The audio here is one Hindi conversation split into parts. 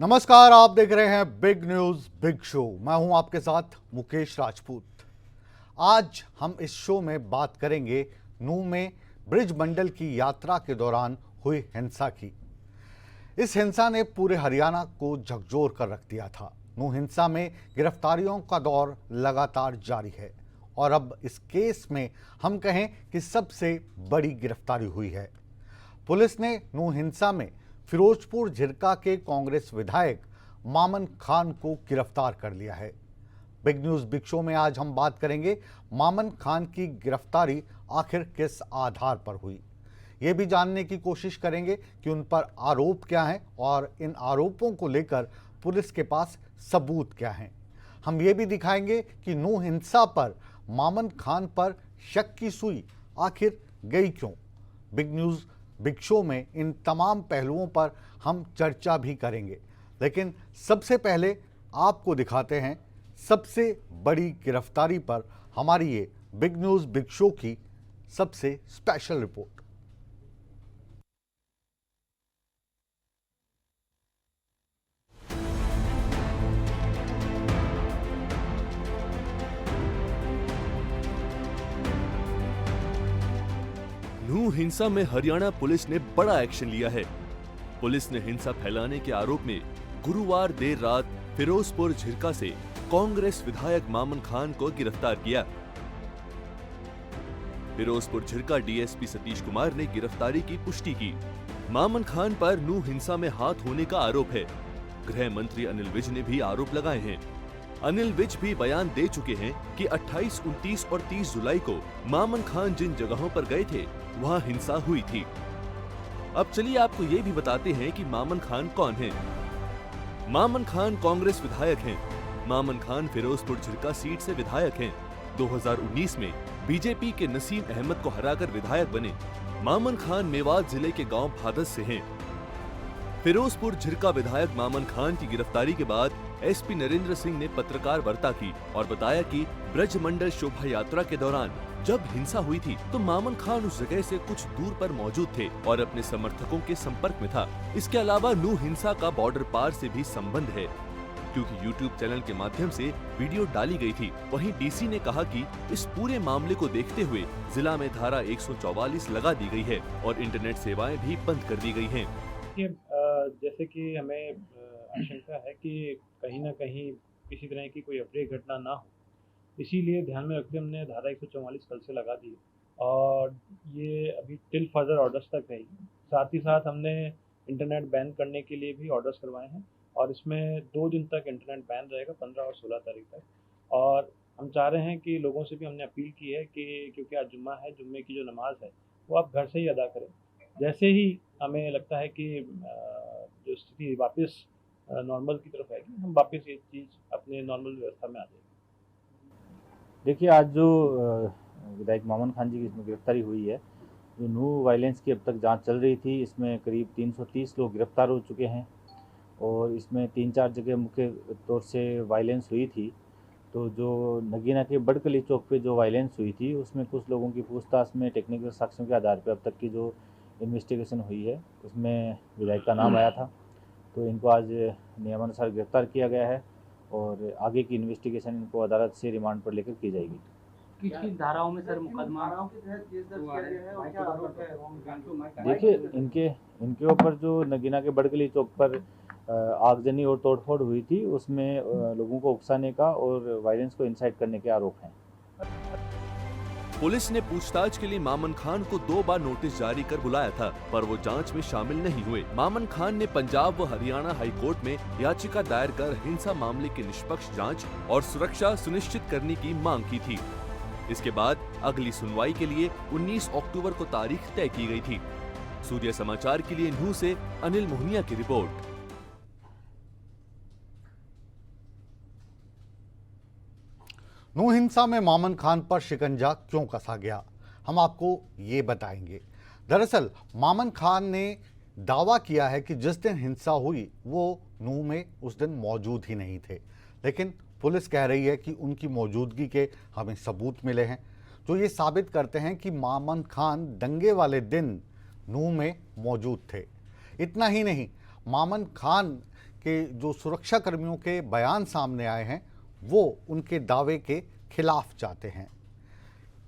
नमस्कार, आप देख रहे हैं बिग न्यूज बिग शो। मैं हूं आपके साथ मुकेश राजपूत। आज हम इस शो में बात करेंगे नूंह में ब्रिज मंडल की यात्रा के दौरान हुई हिंसा की। इस हिंसा ने पूरे हरियाणा को झकझोर कर रख दिया था। नूंह हिंसा में गिरफ्तारियों का दौर लगातार जारी है और अब इस केस में हम कहें कि सबसे बड़ी गिरफ्तारी हुई है। पुलिस ने नूंह हिंसा में फिरोजपुर झिरका के कांग्रेस विधायक मामन खान को गिरफ्तार कर लिया है। बिग न्यूज बिग शो में आज हम बात करेंगे मामन खान की गिरफ्तारी आखिर किस आधार पर हुई। ये भी जानने की कोशिश करेंगे कि उन पर आरोप क्या हैं और इन आरोपों को लेकर पुलिस के पास सबूत क्या हैं। हम ये भी दिखाएंगे कि नूंह हिंसा पर मामन खान पर शक की सुई आखिर गई क्यों। बिग न्यूज बिग शो में इन तमाम पहलुओं पर हम चर्चा भी करेंगे, लेकिन सबसे पहले आपको दिखाते हैं सबसे बड़ी गिरफ्तारी पर हमारी ये बिग न्यूज बिग शो की सबसे स्पेशल रिपोर्ट। नूंह हिंसा में हरियाणा पुलिस ने बड़ा एक्शन लिया है। पुलिस ने हिंसा फैलाने के आरोप में गुरुवार देर रात फिरोजपुर झिरका से कांग्रेस विधायक मामन खान को गिरफ्तार किया। फिरोजपुर झिरका डीएसपी सतीश कुमार ने गिरफ्तारी की पुष्टि की। मामन खान पर नूंह हिंसा में हाथ होने का आरोप है। गृह मंत्री अनिल विज ने भी आरोप लगाए हैं। अनिल विज भी बयान दे चुके हैं कि 28, 29 और 30 जुलाई को मामन खान जिन जगहों पर गए थे वहां हिंसा हुई थी। अब चलिए आपको ये भी बताते हैं कि मामन खान कौन है। मामन खान कांग्रेस विधायक हैं। मामन खान फिरोजपुर झिरका सीट से विधायक हैं। 2019 में बीजेपी के नसीम अहमद को हराकर विधायक बने। मामन खान मेवात जिले के गांव भादस से हैं। फिरोजपुर झिरका विधायक मामन खान की गिरफ्तारी के बाद एसपी नरेंद्र सिंह ने पत्रकार वार्ता की और बताया कि ब्रज मंडल शोभा यात्रा के दौरान जब हिंसा हुई थी तो मामन खान उस जगह से कुछ दूर पर मौजूद थे और अपने समर्थकों के संपर्क में था। इसके अलावा नूंह हिंसा का बॉर्डर पार से भी संबंध है, क्योंकि यूट्यूब चैनल के माध्यम से वीडियो डाली गई थी। वहीं डीसी ने कहा कि इस पूरे मामले को देखते हुए जिला में धारा 144 लगा दी गई है और इंटरनेट सेवाएं भी बंद कर दी गई हैं। जैसे कि हमें आशंका है कि कहीं ना कहीं किसी तरह की कोई अप्रिय घटना ना हो, इसीलिए ध्यान में रखते हमने धारा 144 कल से लगा दी और ये अभी टिल फर्दर ऑर्डर्स तक रहेगी। साथ ही साथ हमने इंटरनेट बैन करने के लिए भी ऑर्डर्स करवाए हैं और इसमें 2 दिन तक इंटरनेट बैन रहेगा, 15 और 16 तारीख तक। और हम चाह रहे हैं कि लोगों से भी हमने अपील की है कि क्योंकि आज जुम्मा है, जुम्मे की जो नमाज है वो आप घर से ही अदा करें। जैसे ही हमें लगता है कि जो स्थिति वापस नॉर्मल की तरफ आएगी, हम वापस ये चीज़ अपने नॉर्मल व्यवस्था में आ जाएगी। देखिए, आज जो विधायक मामन खान जी की इसमें गिरफ्तारी हुई है, जो नूंह वायलेंस की अब तक जांच चल रही थी, इसमें करीब 330 लोग गिरफ्तार हो चुके हैं और इसमें 3-4 जगह मुख्य तौर से वायलेंस हुई थी। तो जो नगीना के बड़कली चौक पे जो वायलेंस हुई थी उसमें कुछ लोगों की पूछताछ में टेक्निकल साक्ष्यों के आधार पर अब तक की जो इन्वेस्टिगेशन हुई है उसमें विधायक का नाम आया था। तो इनको आज नियमानुसार गिरफ्तार किया गया है और आगे की इन्वेस्टिगेशन इनको अदालत से रिमांड पर लेकर की जाएगी। किस धाराओं में सर मुकदमा? देखिए, इनके ऊपर जो नगीना के बड़गली चौक पर आगजनी और तोड़फोड़ हुई थी उसमें लोगों को उकसाने का और वायलेंस को इंसाइट करने के आरोप हैं। पुलिस ने पूछताछ के लिए मामन खान को 2 बार नोटिस जारी कर बुलाया था, पर वो जांच में शामिल नहीं हुए। मामन खान ने पंजाब व हरियाणा हाई कोर्ट में याचिका दायर कर हिंसा मामले की निष्पक्ष जांच और सुरक्षा सुनिश्चित करने की मांग की थी। इसके बाद अगली सुनवाई के लिए 19 अक्टूबर को तारीख तय की गई थी। सूर्य समाचार के लिए नूंह से अनिल मोहनिया की रिपोर्ट। नूंह हिंसा में मामन खान पर शिकंजा क्यों कसा गया, हम आपको ये बताएंगे। दरअसल मामन खान ने दावा किया है कि जिस दिन हिंसा हुई वो नूंह में उस दिन मौजूद ही नहीं थे, लेकिन पुलिस कह रही है कि उनकी मौजूदगी के हमें सबूत मिले हैं जो ये साबित करते हैं कि मामन खान दंगे वाले दिन नूंह में मौजूद थे। इतना ही नहीं, मामन खान कि जो सुरक्षा कर्मियों के बयान सामने आए हैं वो उनके दावे के खिलाफ जाते हैं।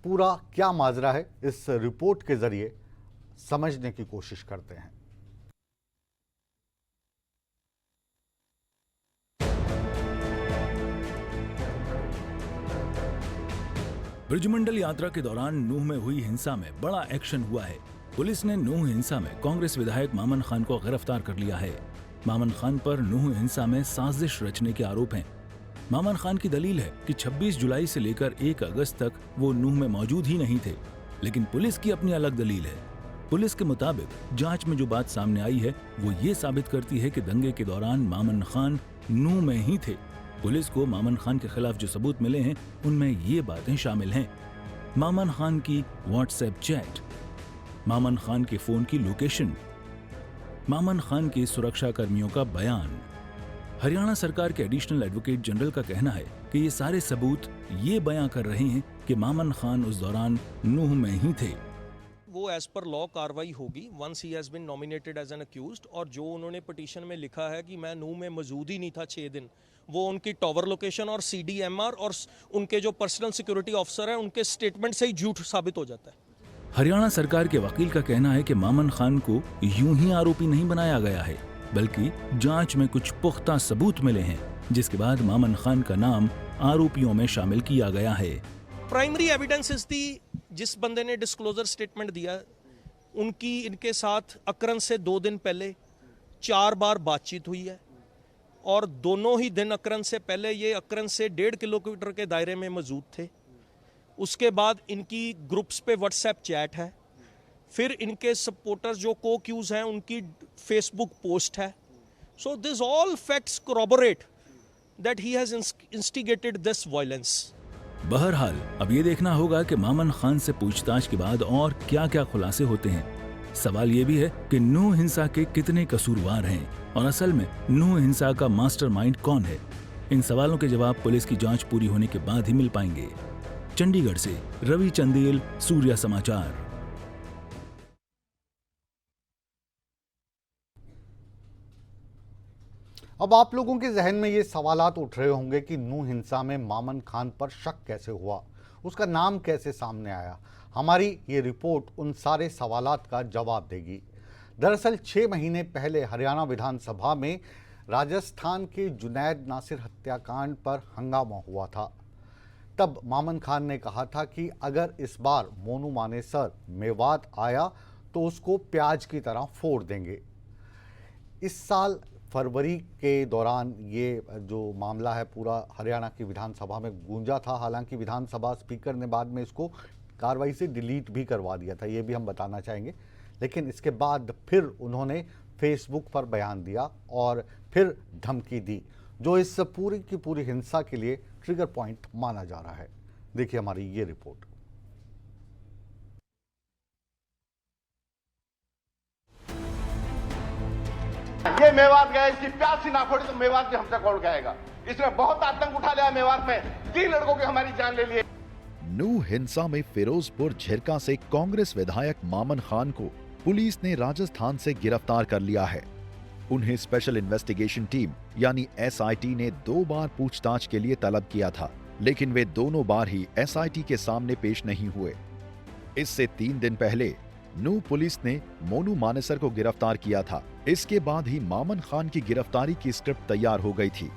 पूरा क्या माजरा है इस रिपोर्ट के जरिए समझने की कोशिश करते हैं। ब्रिजमंडल यात्रा के दौरान नूह में हुई हिंसा में बड़ा एक्शन हुआ है। पुलिस ने नूह हिंसा में कांग्रेस विधायक मामन खान को गिरफ्तार कर लिया है। मामन खान पर नूह हिंसा में साजिश रचने के आरोप हैं। मामन खान की दलील है कि 26 जुलाई से लेकर 1 अगस्त तक वो नूह में मौजूद ही नहीं थे, लेकिन पुलिस की अपनी अलग दलील है। पुलिस के मुताबिक जांच में जो बात सामने आई है वो ये साबित करती है कि दंगे के दौरान मामन खान नूह में ही थे। पुलिस को मामन खान के खिलाफ जो सबूत मिले हैं उनमें ये बातें शामिल हैं। मामन खान की व्हाट्सएप चैट, मामन खान के फोन की लोकेशन, मामन खान के सुरक्षा कर्मियों का बयान। हरियाणा सरकार के एडिशनल एडवोकेट जनरल का कहना है कि ये सारे सबूत ये बयां कर रहे हैं कि मामन खान उस दौरान नूह में ही थे। वो एज पर लॉ कार्रवाई होगी once he has been nominated as an accused. और जो उन्होंने पिटीशन में लिखा है कि मैं नूह में मौजूद ही नहीं था 6 दिन, वो उनकी टावर लोकेशन और CDMR और उनके जो पर्सनल सिक्योरिटी ऑफिसर हैं उनके स्टेटमेंट से ही झूठ साबित हो जाता है। हरियाणा सरकार के वकील का कहना है कि मामन खान को यूं ही आरोपी नहीं बनाया गया है, बल्कि जांच में कुछ पुख्ता सबूत मिले हैं, जिसके बाद मामन खान का नाम आरोपियों में शामिल किया गया है। प्राइमरी एविडेंस इज दी, जिस बंदे ने डिस्क्लोजर स्टेटमेंट दिया उनकी इनके साथ अक्रंस से 2 दिन पहले 4 बार बातचीत हुई है और दोनों ही दिन अक्रंस से पहले ये अक्रंस से 1.5 किलोमीटर के दायरे में मौजूद थे। उसके बाद इनकी ग्रुप्स पे व्हाट्सएप चैट है, फिर इनके सपोर्टर्स जो को-क्यूज हैं उनकी फेसबुक पोस्ट है। So this all facts corroborate that he has instigated this violence. बहरहाल अब ये देखना होगा कि मामन खान से पूछताछ के बाद और क्या क्या खुलासे होते हैं। सवाल ये भी है कि नूह हिंसा के कितने कसूरवार हैं और असल में नूह हिंसा का मास्टरमाइंड कौन है। इन सवालों के जवाब पुलिस की जांच पूरी होने के बाद ही मिल पाएंगे। चंडीगढ़ से रवि चंदेल, सूर्या समाचार। अब आप लोगों के जहन में ये सवालात उठ रहे होंगे कि नूह हिंसा में मामन खान पर शक कैसे हुआ, उसका नाम कैसे सामने आया। हमारी ये रिपोर्ट उन सारे सवालात का जवाब देगी। दरअसल 6 महीने पहले हरियाणा विधानसभा में राजस्थान के जुनैद नासिर हत्याकांड पर हंगामा हुआ था। तब मामन खान ने कहा था कि अगर इस बार मोनू मानेसर मेवात आया तो उसको प्याज की तरह फोड़ देंगे। इस साल फरवरी के दौरान ये जो मामला है पूरा हरियाणा की विधानसभा में गूंजा था। हालांकि विधानसभा स्पीकर ने बाद में इसको कार्रवाई से डिलीट भी करवा दिया था, ये भी हम बताना चाहेंगे। लेकिन इसके बाद फिर उन्होंने फेसबुक पर बयान दिया और फिर धमकी दी, जो इस पूरी की पूरी हिंसा के लिए ट्रिगर पॉइंट माना जा रहा है। देखिए हमारी ये रिपोर्ट। ये मेवात गया, इसकी प्यासी ना फोड़ी तो मेवात की हमसे कौन कहेगा। इसने बहुत आतंक उठा लिया मेवात में, 3 लड़कों की हमारी जान ले ली। नूह हिंसा में फिरोजपुर झिरका से कांग्रेस विधायक मामन खान को पुलिस ने राजस्थान से गिरफ्तार कर लिया है। उन्हें स्पेशल इन्वेस्टिगेशन टीम यानी SIT ने 2 बार पूछताछ के लिए तलब किया था, लेकिन वे दोनों बार ही SIT के सामने पेश नहीं हुए। इससे 3 दिन पहले नूह पुलिस ने मोनू मानेसर को गिरफ्तार किया था। इसके बाद ही मामन खान की गिरफ्तारी की स्क्रिप्ट तैयार हो गई थी।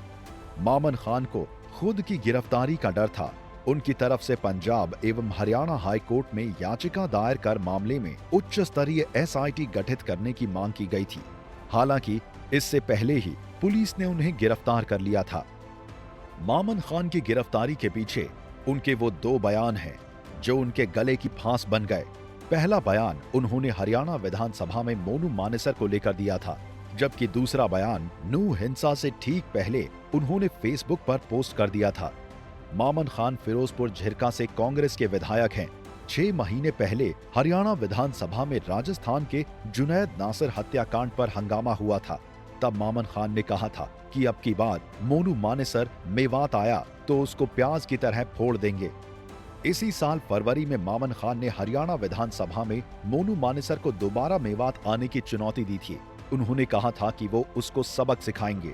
मामन खान को खुद की गिरफ्तारी का डर था। उनकी तरफ से पंजाब एवं हरियाणा हाई कोर्ट में याचिका दायर कर मामले में उच्च स्तरीय SIT गठित करने की मांग की गई थी। हालांकि इससे पहले ही पुलिस ने उन्हें गिरफ्तार कर लिया था। मामन खान की गिरफ्तारी के पीछे उनके वो 2 बयान हैं जो उनके गले की फांस बन गए। पहला बयान उन्होंने हरियाणा विधानसभा में मोनू मानेसर को लेकर दिया था, जबकि दूसरा बयान नूह हिंसा से ठीक पहले उन्होंने फेसबुक पर पोस्ट कर दिया था। मामन खान फिरोजपुर झिरका से कांग्रेस के विधायक हैं। 6 महीने पहले हरियाणा विधानसभा में राजस्थान के जुनैद नासिर हत्याकांड पर हंगामा हुआ था। तब मामन खान ने कहा था कि अब की बार मोनू मानेसर मेवात आया तो उसको प्याज की तरह फोड़ देंगे। इसी साल फरवरी में मामन खान ने हरियाणा विधानसभा में मोनू मानेसर को दोबारा मेवात आने की चुनौती दी थी। उन्होंने कहा था कि वो उसको सबक सिखाएंगे।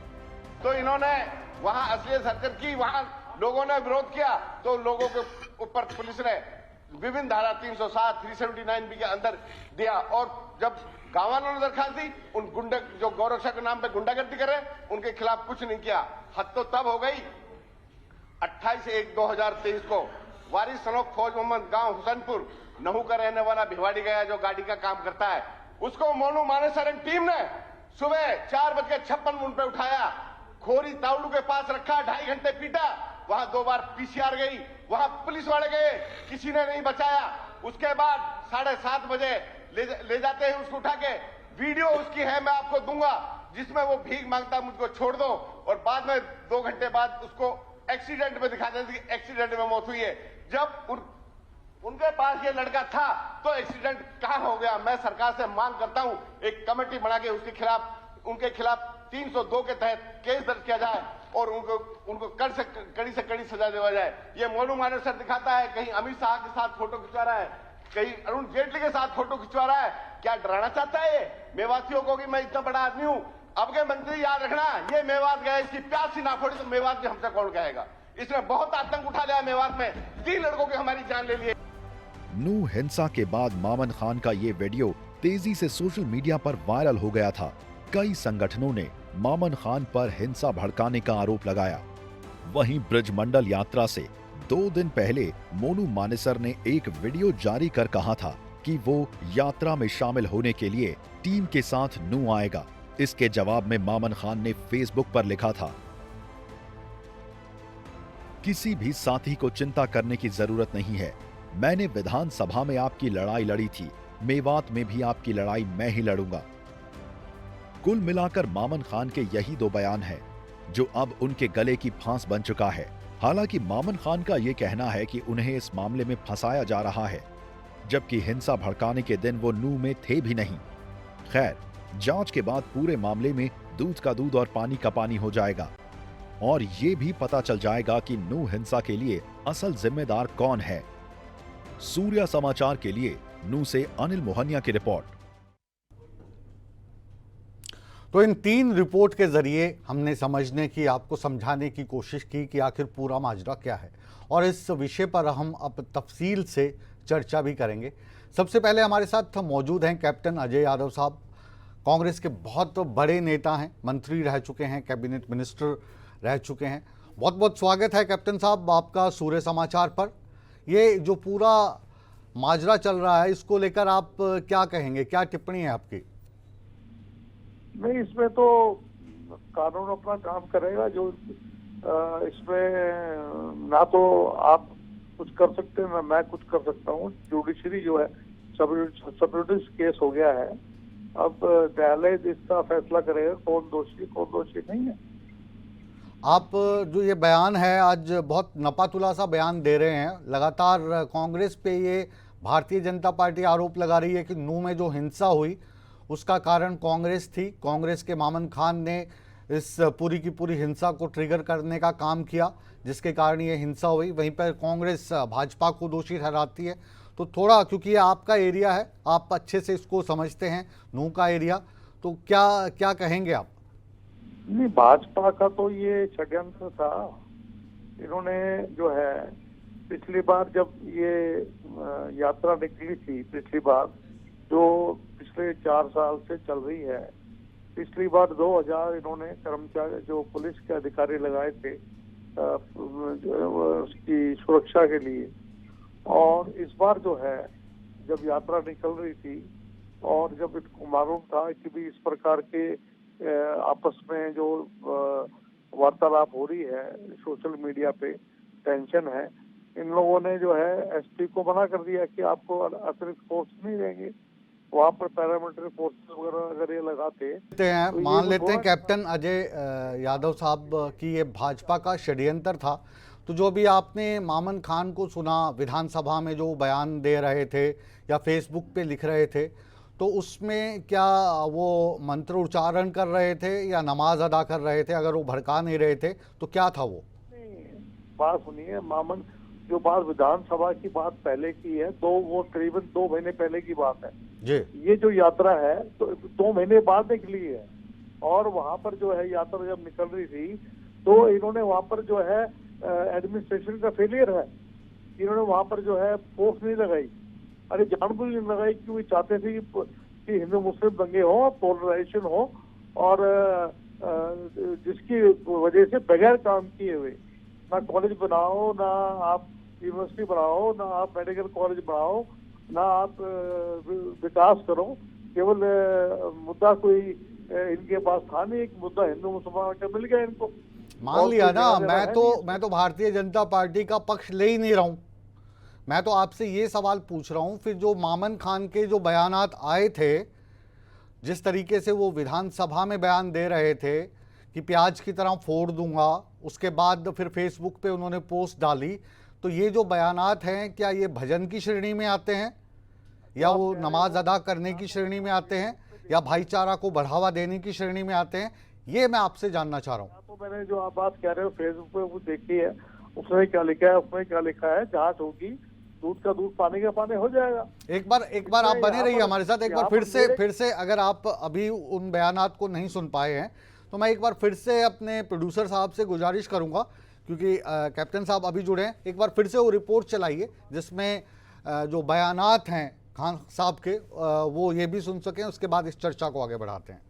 तो इन्होंने वहां अश्लील हरकत की, वहां लोगों ने विरोध किया तो लोगों के ऊपर पुलिस ने विभिन्न धारा 307, 379 बी के अंदर दिया। और जब गांव वालों ने दरखास्त दी, उन गुंडा जो गौरक्षा के नाम पे गुंडागर्दी कर रहे उनके खिलाफ कुछ नहीं किया। हद तो तब हो गई 28/1/2023 को वारिस सनोक फौज मोहम्मद गांव हुसैनपुर नहू का रहने वाला भिवाड़ी गया जो गाड़ी का काम करता है, उसको मोनू मानेसर टीम ने सुबह 4:56 पे उठाया, खोरी तावड़ू के पास रखा, 2.5 घंटे पीटा, वहां 2 बार पीसीआर गई, वहां पुलिस वाले गए, किसी ने नहीं बचाया। उसके बाद 7:30 बजे ले जाते हैं उसको उठा के। वीडियो उसकी है, मैं आपको दूंगा, जिसमें वो भीख मांगता मुझको छोड़ दो, और बाद में 2 घंटे बाद उसको एक्सीडेंट में दिखा देते कि एक्सीडेंट में मौत हुई है। जब उनके पास ये लड़का था तो एक्सीडेंट कहां हो गया? मैं सरकार से मांग करता हूं एक कमेटी बना के उनके खिलाफ 302 के तहत केस दर्ज किया जाए और उनको कड़ी से कड़ी सजा दिया जाए। ये मोनू मानेसर दिखाता है, कहीं अमित शाह के साथ फोटो खिंचवा रहा है, कहीं अरुण जेटली के साथ फोटो खिंचवा रहा है। क्या डराना चाहता है ये मेवातियों को कि मैं इतना बड़ा आदमी हूं? अब के मंत्री याद रखना, ये मेवात गए, इसकी प्यास ही ना फोड़ी तो मेवात भी हमसे कौन कहेगा? इसने बहुत आतंक उठा लिया मेवात में, 3 लड़कों की हमारी जान ले ली। नूह हिंसा के बाद मामन खान का ये वीडियो तेजी से सोशल मीडिया पर वायरल हो गया था। कई संगठनों ने मामन खान पर हिंसा भड़काने का आरोप लगाया। वहीं ब्रिजमंडल यात्रा से 2 दिन पहले मोनू मानेसर ने एक वीडियो जारी कर कहा था कि वो यात्रा में शामिल होने के लिए टीम के साथ नूह आएगा। इसके जवाब में मामन खान ने फेसबुक पर लिखा था, किसी भी साथी को चिंता करने की जरूरत नहीं है। मैंने विधानसभा में आपकी लड़ाई लड़ी थी, मेवात में भी आपकी लड़ाई मैं ही लड़ूंगा। कुल मिलाकर मामन खान के यही 2 बयान हैं, जो अब उनके गले की फांस बन चुका है। हालांकि मामन खान का ये कहना है कि उन्हें इस मामले में फंसाया जा रहा है, जबकि हिंसा भड़काने के दिन वो नूह में थे भी नहीं। खैर, जांच के बाद पूरे मामले में दूध का दूध और पानी का पानी हो जाएगा और ये भी पता चल जाएगा कि नूह हिंसा के लिए असल जिम्मेदार कौन है। सूर्या समाचार के लिए नूह से अनिल मोहनिया की रिपोर्ट। तो इन 3 रिपोर्ट के जरिए हमने समझने की, आपको समझाने की कोशिश की कि आखिर पूरा माजरा क्या है, और इस विषय पर हम अब तफसील से चर्चा भी करेंगे। सबसे पहले हमारे साथ मौजूद हैं कैप्टन अजय यादव साहब। कांग्रेस के बहुत बड़े नेता हैं, मंत्री रह चुके हैं, कैबिनेट मिनिस्टर रह चुके हैं। बहुत बहुत स्वागत है कैप्टन साहब आपका सूर्य समाचार पर। ये जो पूरा माजरा चल रहा है, इसको लेकर आप क्या कहेंगे, क्या टिप्पणी है आपकी? नहीं, इसमें तो कानून अपना काम करेगा। जो इसमें ना तो आप कुछ कर सकते हैं ना मैं कुछ कर सकता हूँ। जुडिशरी जो है सबजुडिस केस हो गया है। अब न्यायालय इसका फैसला करेगा कौन दोषी नहीं है। आप जो ये बयान है, आज बहुत नपातुला सा बयान दे रहे हैं। लगातार कांग्रेस पे ये भारतीय जनता पार्टी आरोप लगा रही है कि नूह में जो हिंसा हुई उसका कारण कांग्रेस थी। कांग्रेस के मामन खान ने इस पूरी की पूरी हिंसा को ट्रिगर करने का काम किया, जिसके कारण ये हिंसा हुई। वहीं पर कांग्रेस भाजपा को दोषी ठहराती है। तो थोड़ा, क्योंकि ये आपका एरिया है, आप अच्छे से इसको समझते हैं, नूह का एरिया, तो क्या कहेंगे आप? नहीं, भाजपा का तो ये षड्यंत्र था। इन्होंने जो है पिछली बार जब ये यात्रा निकली थी, पिछली बार जो पिछले 4 साल से चल रही है, पिछली बार 2000 इन्होंने कर्मचारी जो पुलिस के अधिकारी लगाए थे उसकी सुरक्षा के लिए। और इस बार जो है जब यात्रा निकल रही थी और जब इनको मालूम था कि भी इस प्रकार के आपस में जो वार्तालाप हो रही है सोशल मीडिया पे, टेंशन है, इन लोगों ने जो है एसपी को मना कर दिया कि आपको अतिरिक्त फोर्स नहीं देंगे। वहाँ पर पैरामिलिट्री फोर्सेस वगैरह अगर ये लगाते हैं, तो मान लेते हैं कैप्टन अजय यादव साहब कि ये भाजपा का षड्यंत्र था। तो जो भी आपने मामन खान को सुना विधानसभा में जो बयान दे रहे थे या फेसबुक पे लिख रहे थे, तो उसमें क्या वो मंत्र उच्चारण कर रहे थे या नमाज अदा कर रहे थे? अगर वो भड़का नहीं रहे थे तो क्या था वो? बात सुनिए, मामन जो बात विधानसभा की बात पहले की है, वो करीबन 2 महीने पहले की बात है जी। ये जो यात्रा है तो 2 महीने बाद निकली है। और वहां पर जो है यात्रा जब निकल रही थी तो इन्होंने वहां पर जो है एडमिनिस्ट्रेशन का फेलियर है, इन्होंने वहां पर जो है फोर्स नहीं लगाई। अरे जानबूझ नहीं लगाई क्योंकि चाहते थे कि हिंदू मुस्लिम दंगे हो, पोलराइजेशन हो, और जिसकी वजह से बगैर काम किए हुए ना कॉलेज बनाओ, ना आप यूनिवर्सिटी बनाओ, ना आप मेडिकल कॉलेज बनाओ, ना आप विकास करो, केवल मुद्दा कोई इनके पास था नहीं, एक मुद्दा हिंदू मुसलमान का मिल गया इनको। मान लिया ना, मैं तो भारतीय जनता पार्टी का पक्ष ले ही नहीं रहा हूं। मैं तो आपसे ये सवाल पूछ रहा हूं, फिर जो मामन खान के जो बयानात आए थे, जिस तरीके से वो विधानसभा में बयान दे रहे थे कि प्याज की तरह फोड़ दूंगा, उसके बाद फिर फेसबुक पे उन्होंने पोस्ट डाली, तो ये जो बयानात हैं क्या ये भजन की श्रेणी में आते हैं, या वो नमाज अदा करने की श्रेणी में आते हैं, या भाईचारा को बढ़ावा देने की श्रेणी में आते हैं? ये मैं आपसे जानना चाह रहा हूँ। तो मैंने जो आप बात कह रहे हो फेसबुक पे वो देखी है, उसमें क्या लिखा है, उसमें क्या लिखा है, जांच होगी, दूध का दूध पानी का पानी हो जाएगा। एक बार आप बने रहिए हमारे साथ, एक बार फिर से अगर आप अभी उन बयानात को नहीं सुन पाए हैं तो मैं एक बार फिर से अपने प्रोड्यूसर साहब से गुजारिश करूंगा, क्योंकि कैप्टन साहब अभी जुड़े हैं, एक बार फिर से वो रिपोर्ट चलाइए जिसमें जो बयानात हैं खान साहब के वो ये भी सुन सकें, उसके बाद इस चर्चा को आगे बढ़ाते हैं।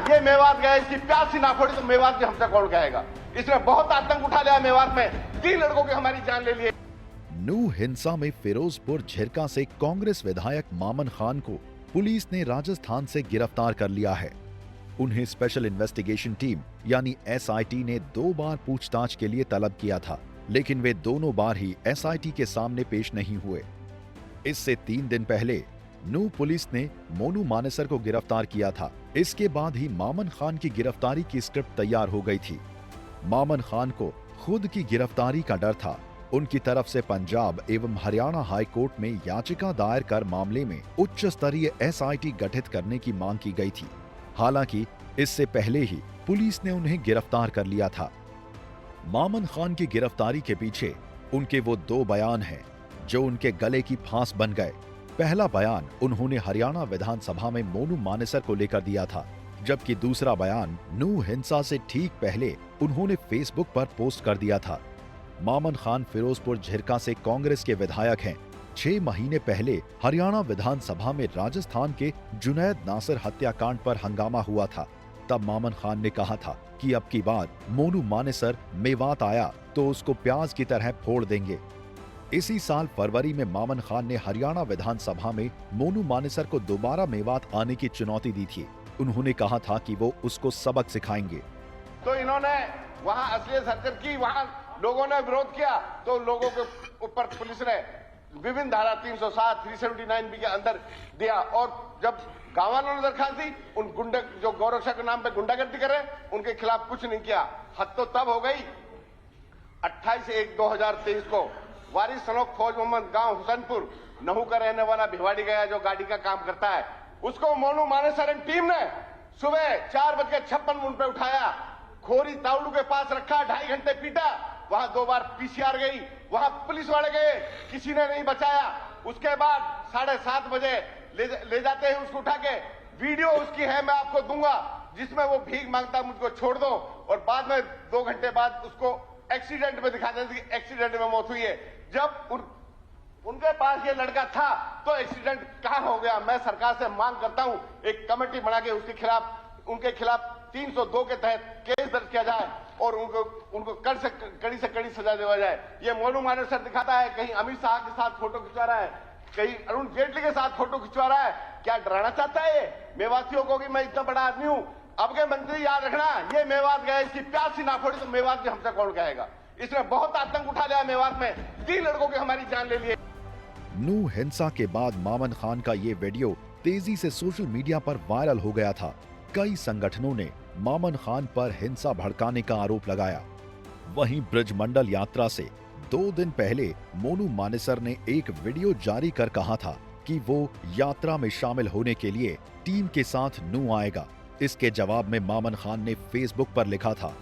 ये मेवात गया, इसकी प्यासी ना फोड़ी तो मेवात की हमसे कौन कहेगा। इसने बहुत आतंक उठा लिया मेवात में, 3 लड़कों की हमारी जान ले ली। नूह हिंसा में फिरोजपुर झिरका से कांग्रेस विधायक मामन खान को पुलिस ने राजस्थान से गिरफ्तार कर लिया है। उन्हें स्पेशल इन्वेस्टिगेशन टीम यानी एसआईटी ने 2 बार पूछताछ के लिए तलब किया था, लेकिन वे दोनों बार ही एसआईटी के सामने पेश नहीं हुए। इससे 3 दिन पहले नूह पुलिस ने मोनू मानेसर को गिरफ्तार किया था। इसके बाद ही मामन खान की गिरफ्तारी की स्क्रिप्ट तैयार हो गई थी। मामन खान को खुद की गिरफ्तारी का डर था। उनकी तरफ से पंजाब एवं हरियाणा हाई कोर्ट में याचिका दायर कर मामले में उच्च स्तरीय एसआईटी गठित करने की मांग की गई थी। हालांकि इससे पहले ही पुलिस ने उन्हें गिरफ्तार कर लिया था। मामन खान की गिरफ्तारी के पीछे उनके वो 2 बयान हैं जो उनके गले की फांस बन गए। पहला बयान उन्होंने हरियाणा विधानसभा में मोनू मानेसर को लेकर दिया था, जबकि दूसरा बयान नूह हिंसा से ठीक पहले उन्होंने फेसबुक पर पोस्ट कर दिया था। मामन खान फिरोजपुर झिरका से कांग्रेस के विधायक हैं। 6 महीने पहले हरियाणा विधानसभा में राजस्थान के जुनैद नासिर हत्याकांड पर हंगामा हुआ था। तब मामन खान ने कहा था कि अब की बार मोनू मानेसर मेवात आया तो उसको प्याज की तरह फोड़ देंगे। इसी साल फरवरी में मामन खान ने हरियाणा विधानसभा में मोनू मानेसर को दोबारा मेवात आने की चुनौती दी थी। उन्होंने कहा था कि वो उसको सबक सिखाएंगे। तो इन्होंने वहां असलियत हरकत की, वहां लोगों ने विरोध किया तो लोगों के ऊपर पुलिस ने विभिन्न धारा 307, 379 बी के अंदर दिया। और जब गांव वालों ने दरखास्त दी, उन गुंडे जो गौरक्षा के नाम पे गुंडागर्दी कर रहे उनके खिलाफ कुछ नहीं किया। हद तो तब हो गई 28/1/2023 को वारिस सनोक फौज मोहम्मद गांव हुसैनपुर नहू का रहने वाला भिवाड़ी गया जो गाड़ी का काम करता है, उसको मोनू मानेसर टीम ने सुबह 4:56 पे उठाया, खोरी तावड़ू के पास रखा, 2.5 घंटे पीटा। वहां 2 बार पीसीआर गई, वहां पुलिस वाले गए, किसी ने नहीं बचाया। उसके बाद 7:30 बजे ले जाते हैं उसको उठा के। वीडियो उसकी है, मैं आपको दूंगा, जिसमें वो भीख मांगता मुझको छोड़ दो, और बाद में 2 घंटे बाद उसको एक्सीडेंट में दिखाते हैं कि एक्सीडेंट में मौत हुई है। जब उनके पास ये लड़का था तो एक्सीडेंट कहां हो गया? मैं सरकार से मांग करता हूं एक कमेटी बना के उनके खिलाफ 302 के तहत केस दर्ज किया जाए और उनको कड़ी से कड़ी सजा दिया जाए। ये मोनू मानेसर दिखाता है, कहीं अमित शाह के साथ फोटो खिंचवा रहा है, कहीं अरुण जेटली के साथ फोटो खिंचवा रहा है। क्या डराना चाहता है ये मेवातियों को कि मैं इतना बड़ा आदमी हूं? अब के मंत्री याद रखना, ये मेवात गया, इसकी प्यासी ना फोड़ी तो मेवात की हमसे कौन कहेगा। इसने बहुत आतंक उठा लिया मेवात में, 3 लड़कों की हमारी जान ले ली। नूह हिंसा के बाद मामन खान का ये वीडियो तेजी से सोशल मीडिया पर वायरल हो गया था। कई संगठनों ने मामन खान पर हिंसा भड़काने का आरोप लगाया। वहीं ब्रिजमंडल यात्रा से 2 दिन पहले मोनू मानेसर ने एक वीडियो जारी कर कहा था कि वो यात्रा में शामिल होने के लिए टीम के साथ नूह आएगा। इसके जवाब में मामन खान ने फेसबुक पर लिखा था,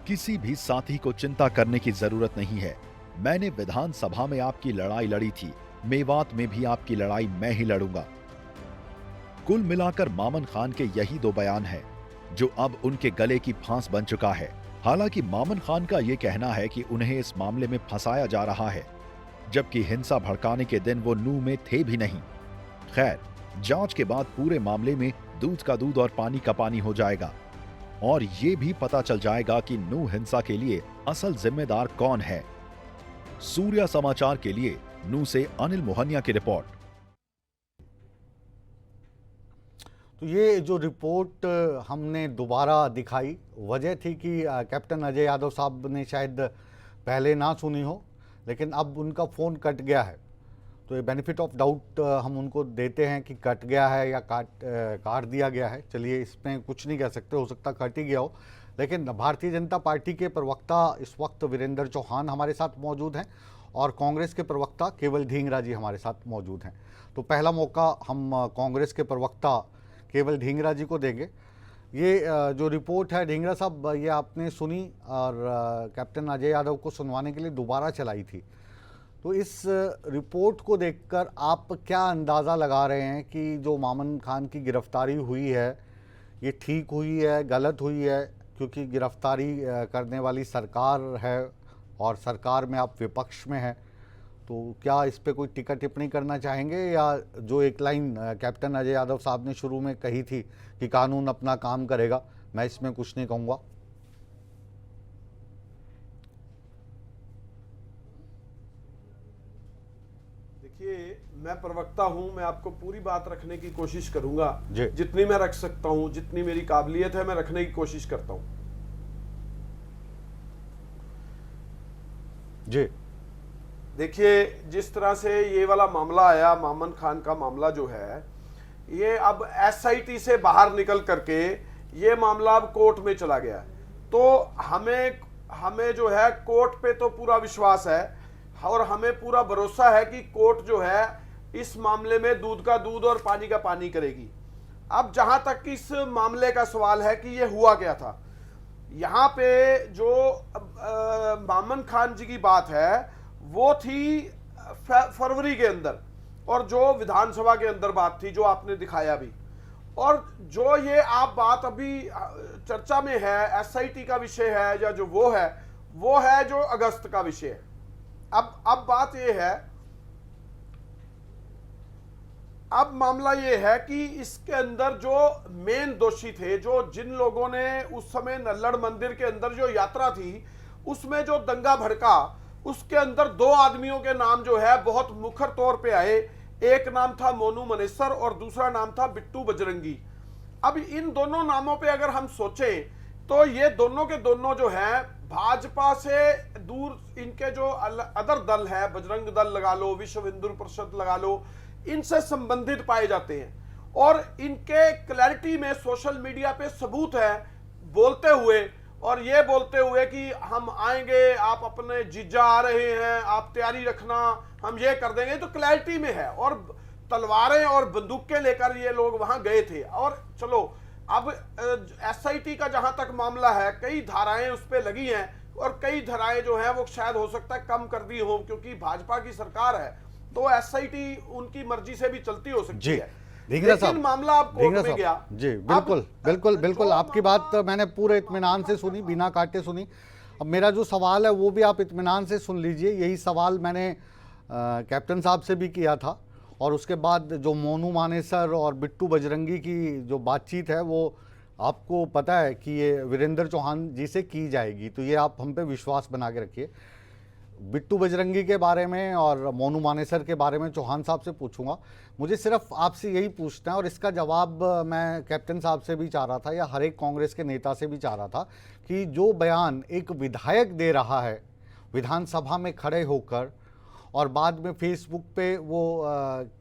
किसी भी साथी को चिंता करने की जरूरत नहीं है। मैंने विधानसभा में आपकी लड़ाई लड़ी थी मेवात में भी आपकी लड़ाई मैं ही लड़ूंगा। कुल मिलाकर मामन खान के यही दो बयान हैं जो अब उनके गले की फांस बन चुका है। हालांकि मामन खान का यह कहना है कि उन्हें इस मामले में फंसाया जा रहा है, जबकि हिंसा भड़काने के दिन वो नूंह में थे भी नहीं। खैर, जांच के बाद पूरे मामले में दूध का दूध और पानी का पानी हो जाएगा और ये भी पता चल जाएगा कि नूंह हिंसा के लिए असल जिम्मेदार कौन है। सूर्या समाचार के लिए नूंह से अनिल मोहनिया की रिपोर्ट। तो ये जो रिपोर्ट हमने दोबारा दिखाई, वजह थी कि कैप्टन अजय यादव साहब ने शायद पहले ना सुनी हो, लेकिन अब उनका फ़ोन कट गया है। तो ये बेनिफिट ऑफ डाउट हम उनको देते हैं कि कट गया है या काट दिया गया है। चलिए, इसमें कुछ नहीं कह सकते, हो सकता कट ही गया हो। लेकिन भारतीय जनता पार्टी के प्रवक्ता इस वक्त वीरेंद्र चौहान हमारे साथ मौजूद हैं और कांग्रेस के प्रवक्ता केवल ढींगरा जी हमारे साथ मौजूद हैं। तो पहला मौका हम कांग्रेस के प्रवक्ता केवल ढींगरा जी को देंगे। ये जो रिपोर्ट है ढींगरा साहब, ये आपने सुनी और कैप्टन अजय यादव को सुनवाने के लिए दोबारा चलाई थी। तो इस रिपोर्ट को देखकर आप क्या अंदाज़ा लगा रहे हैं कि जो मामन खान की गिरफ्तारी हुई है, ये ठीक हुई है, गलत हुई है? क्योंकि गिरफ्तारी करने वाली सरकार है और सरकार में आप विपक्ष में हैं, तो क्या इस पे कोई टिक्का टिप्पणी करना चाहेंगे, या जो एक लाइन कैप्टन अजय यादव साहब ने शुरू में कही थी कि कानून अपना काम करेगा, मैं इसमें कुछ नहीं कहूँगा? देखिए, मैं प्रवक्ता हूं, मैं आपको पूरी बात रखने की कोशिश करूंगा, जितनी मैं रख सकता हूं, जितनी मेरी काबिलियत है मैं रखने की कोशिश करता हूं। जी देखिए, जिस तरह से ये वाला मामला आया, मामन खान का मामला जो है, ये अब एसआईटी से बाहर निकल करके ये मामला अब कोर्ट में चला गया। तो हमें जो है कोर्ट पे तो पूरा विश्वास है और हमें पूरा भरोसा है कि कोर्ट जो है इस मामले में दूध का दूध और पानी का पानी करेगी। अब जहां तक इस मामले का सवाल है कि ये हुआ क्या था, यहाँ पे जो मामन खान जी की बात है वो थी फरवरी के अंदर, और जो विधानसभा के अंदर बात थी जो आपने दिखाया भी, और जो ये आप बात अभी चर्चा में है एसआईटी का विषय है या जो वो है जो अगस्त का विषय है। अब बात ये है, अब मामला ये है कि इसके अंदर जो मेन दोषी थे, जो जिन लोगों ने उस समय नल्लड़ मंदिर के अंदर जो यात्रा थी उसमें जो दंगा भड़का, उसके अंदर दो आदमियों के नाम जो है बहुत मुखर तौर पे आए। एक नाम था मोनू मनेसर और दूसरा नाम था बिट्टू बजरंगी। अब इन दोनों नामों पे अगर हम सोचें तो ये दोनों के दोनों जो हैं भाजपा से दूर, इनके जो अदर दल है, बजरंग दल लगा लो, विश्व हिंदू परिषद लगा लो, इनसे संबंधित पाए जाते हैं। और इनके क्लैरिटी में सोशल मीडिया पे सबूत है बोलते हुए, और ये बोलते हुए कि हम आएंगे, आप अपने जीजा आ रहे हैं, आप तैयारी रखना, हम ये कर देंगे, तो क्लैरिटी में है। और तलवारें और बंदूकें लेकर ये लोग वहां गए थे। और चलो, अब एसआईटी का जहां तक मामला है, कई धाराएं उस पर लगी हैं और कई धाराएं जो हैं वो शायद हो सकता है कम कर दी हो, क्योंकि भाजपा की सरकार है तो एसआईटी उनकी मर्जी से भी अब हो सकती है। लेकिन मामला अब कोर्ट में गया। जी बिल्कुल आपकी बात मैंने पूरे इत्मीनान से सुनी, बिना काटे सुनी। अब मेरा जो सवाल है वो भी आप इत्मीनान से सुन लीजिए। यही सवाल मैंने कैप्टन साहब से भी किया था, और उसके बाद जो मोनू मानेसर और बिट्टू बजरंगी की जो बातचीत है वो आपको पता है कि ये वीरेंद्र चौहान जी से की जाएगी, तो ये आप हम पे विश्वास बना के रखिए। बिट्टू बजरंगी के बारे में और मोनू मानेसर के बारे में चौहान साहब से पूछूंगा। मुझे सिर्फ आपसे यही पूछना है, और इसका जवाब मैं कैप्टन साहब से भी चाह रहा था या हर एक कांग्रेस के नेता से भी चाह रहा था, कि जो बयान एक विधायक दे रहा है विधानसभा में खड़े होकर और बाद में फेसबुक पे वो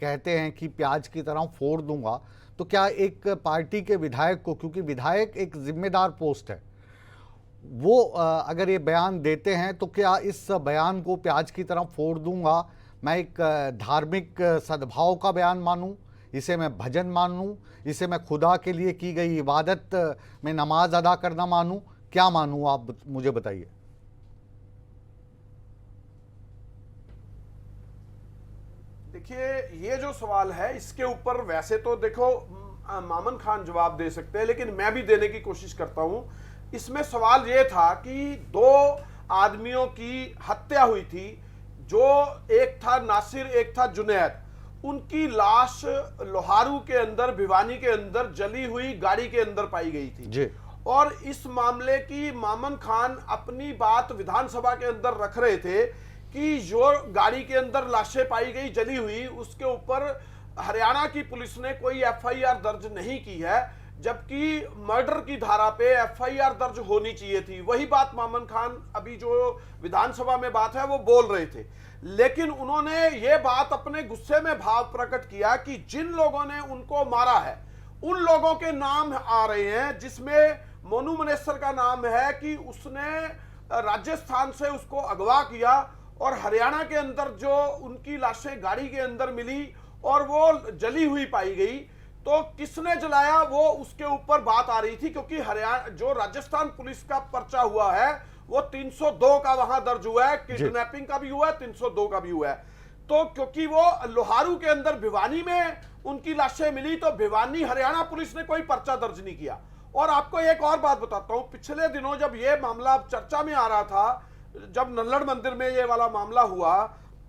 कहते हैं कि प्याज की तरह फोड़ दूंगा, तो क्या एक पार्टी के विधायक को, क्योंकि विधायक एक जिम्मेदार पोस्ट है, वो अगर ये बयान देते हैं तो क्या इस बयान को प्याज की तरह फोड़ दूंगा मैं एक धार्मिक सद्भाव का बयान मानूं, इसे मैं भजन मानूं, इसे मैं खुदा के लिए की गई इबादत में नमाज अदा करना मानूं, क्या मानूं, आप मुझे बताइए। देखिए, ये जो सवाल है इसके ऊपर वैसे तो देखो मामन खान जवाब दे सकते हैं, लेकिन मैं भी देने की कोशिश करता हूं। इसमें सवाल ये था कि दो आदमियों की हत्या हुई थी, जो एक था नासिर, एक था जुनैद। उनकी लाश लोहारू के अंदर, भिवानी के अंदर जली हुई गाड़ी के अंदर पाई गई थी जी। और इस मामले की मामन खान अपनी बात विधानसभा के अंदर रख रहे थे कि जो गाड़ी के अंदर लाशें पाई गई जली हुई, उसके ऊपर हरियाणा की पुलिस ने कोई एफआईआर दर्ज नहीं की है, जबकि मर्डर की धारा पे एफआईआर दर्ज होनी चाहिए थी। वही बात मामन खान अभी जो विधानसभा में बात है वो बोल रहे थे, लेकिन उन्होंने ये बात अपने गुस्से में भाव प्रकट किया कि जिन लोगों ने उनको मारा है उन लोगों के नाम आ रहे हैं, जिसमें मोनू मनेसर का नाम है कि उसने राजस्थान से उसको अगवा किया और हरियाणा के अंदर जो उनकी लाशें गाड़ी के अंदर मिली और वो जली हुई पाई गई। तो किसने जलाया वो उसके ऊपर बात आ रही थी, क्योंकि हरियाणा जो राजस्थान पुलिस का पर्चा हुआ है वो 302 का वहां दर्ज हुआ है, किडनैपिंग का भी हुआ है, 302 का भी हुआ है। तो क्योंकि वो लोहारू के अंदर भिवानी में उनकी लाशें मिली, तो भिवानी हरियाणा पुलिस ने कोई पर्चा दर्ज नहीं किया। और आपको एक और बात बताता हूं, पिछले दिनों जब ये मामला चर्चा में आ रहा था, जब नल्लड़ मंदिर में ये वाला मामला हुआ,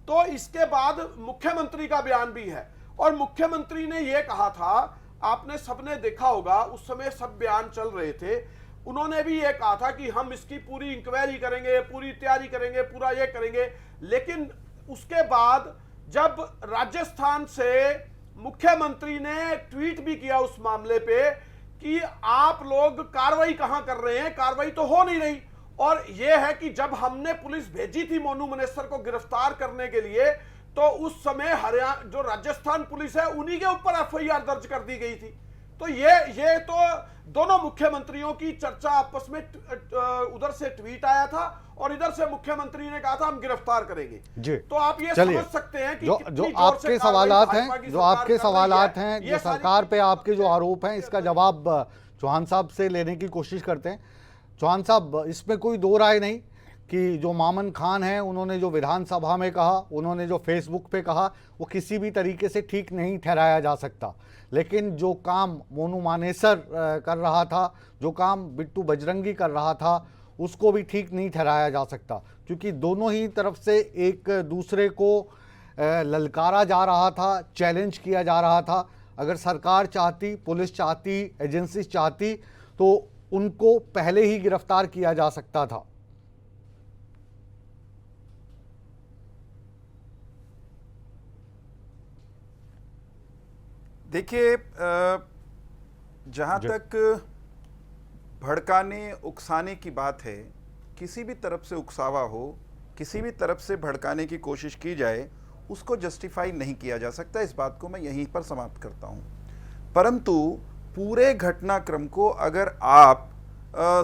तो इसके बाद मुख्यमंत्री का बयान भी है और मुख्यमंत्री ने यह कहा था, आपने सबने देखा होगा, उस समय सब बयान चल रहे थे, उन्होंने भी ये कहा था कि हम इसकी पूरी इंक्वायरी करेंगे, पूरी तैयारी करेंगे, पूरा ये करेंगे। लेकिन उसके बाद जब राजस्थान से मुख्यमंत्री ने ट्वीट भी किया उस मामले पे कि आप लोग कार्रवाई कहां कर रहे हैं, कार्रवाई तो हो नहीं रही। और यह है कि जब हमने पुलिस भेजी थी मोनू मनेसर को गिरफ्तार करने के लिए, तो उस समय हरियाणा जो राजस्थान पुलिस है उन्हीं के ऊपर एफआईआर दर्ज कर दी गई थी। तो ये तो दोनों मुख्यमंत्रियों की चर्चा आपस में, उधर से ट्वीट आया था और इधर से मुख्यमंत्री ने कहा था हम गिरफ्तार करेंगे जी। तो आप ये समझ सकते हैं कि जो आपके सवालात हैं, जो आपके सवालात हैं, जो सरकार पे आपके जो आरोप हैं, इसका जवाब चौहान साहब से लेने की कोशिश करते हैं। चौहान साहब, इसमें कोई दो राय नहीं कि जो मामन खान है, उन्होंने जो विधानसभा में कहा, उन्होंने जो फेसबुक पे कहा, वो किसी भी तरीके से ठीक नहीं ठहराया जा सकता। लेकिन जो काम मोनू मानेसर कर रहा था, जो काम बिट्टू बजरंगी कर रहा था, उसको भी ठीक नहीं ठहराया जा सकता, क्योंकि दोनों ही तरफ से एक दूसरे को ललकारा जा रहा था, चैलेंज किया जा रहा था। अगर सरकार चाहती, पुलिस चाहती, एजेंसी चाहती, तो उनको पहले ही गिरफ्तार किया जा सकता था। देखिए, जहाँ तक भड़काने उकसाने की बात है, किसी भी तरफ से उकसावा हो, किसी भी तरफ से भड़काने की कोशिश की जाए, उसको जस्टिफाई नहीं किया जा सकता। इस बात को मैं यहीं पर समाप्त करता हूँ। परंतु पूरे घटनाक्रम को अगर आप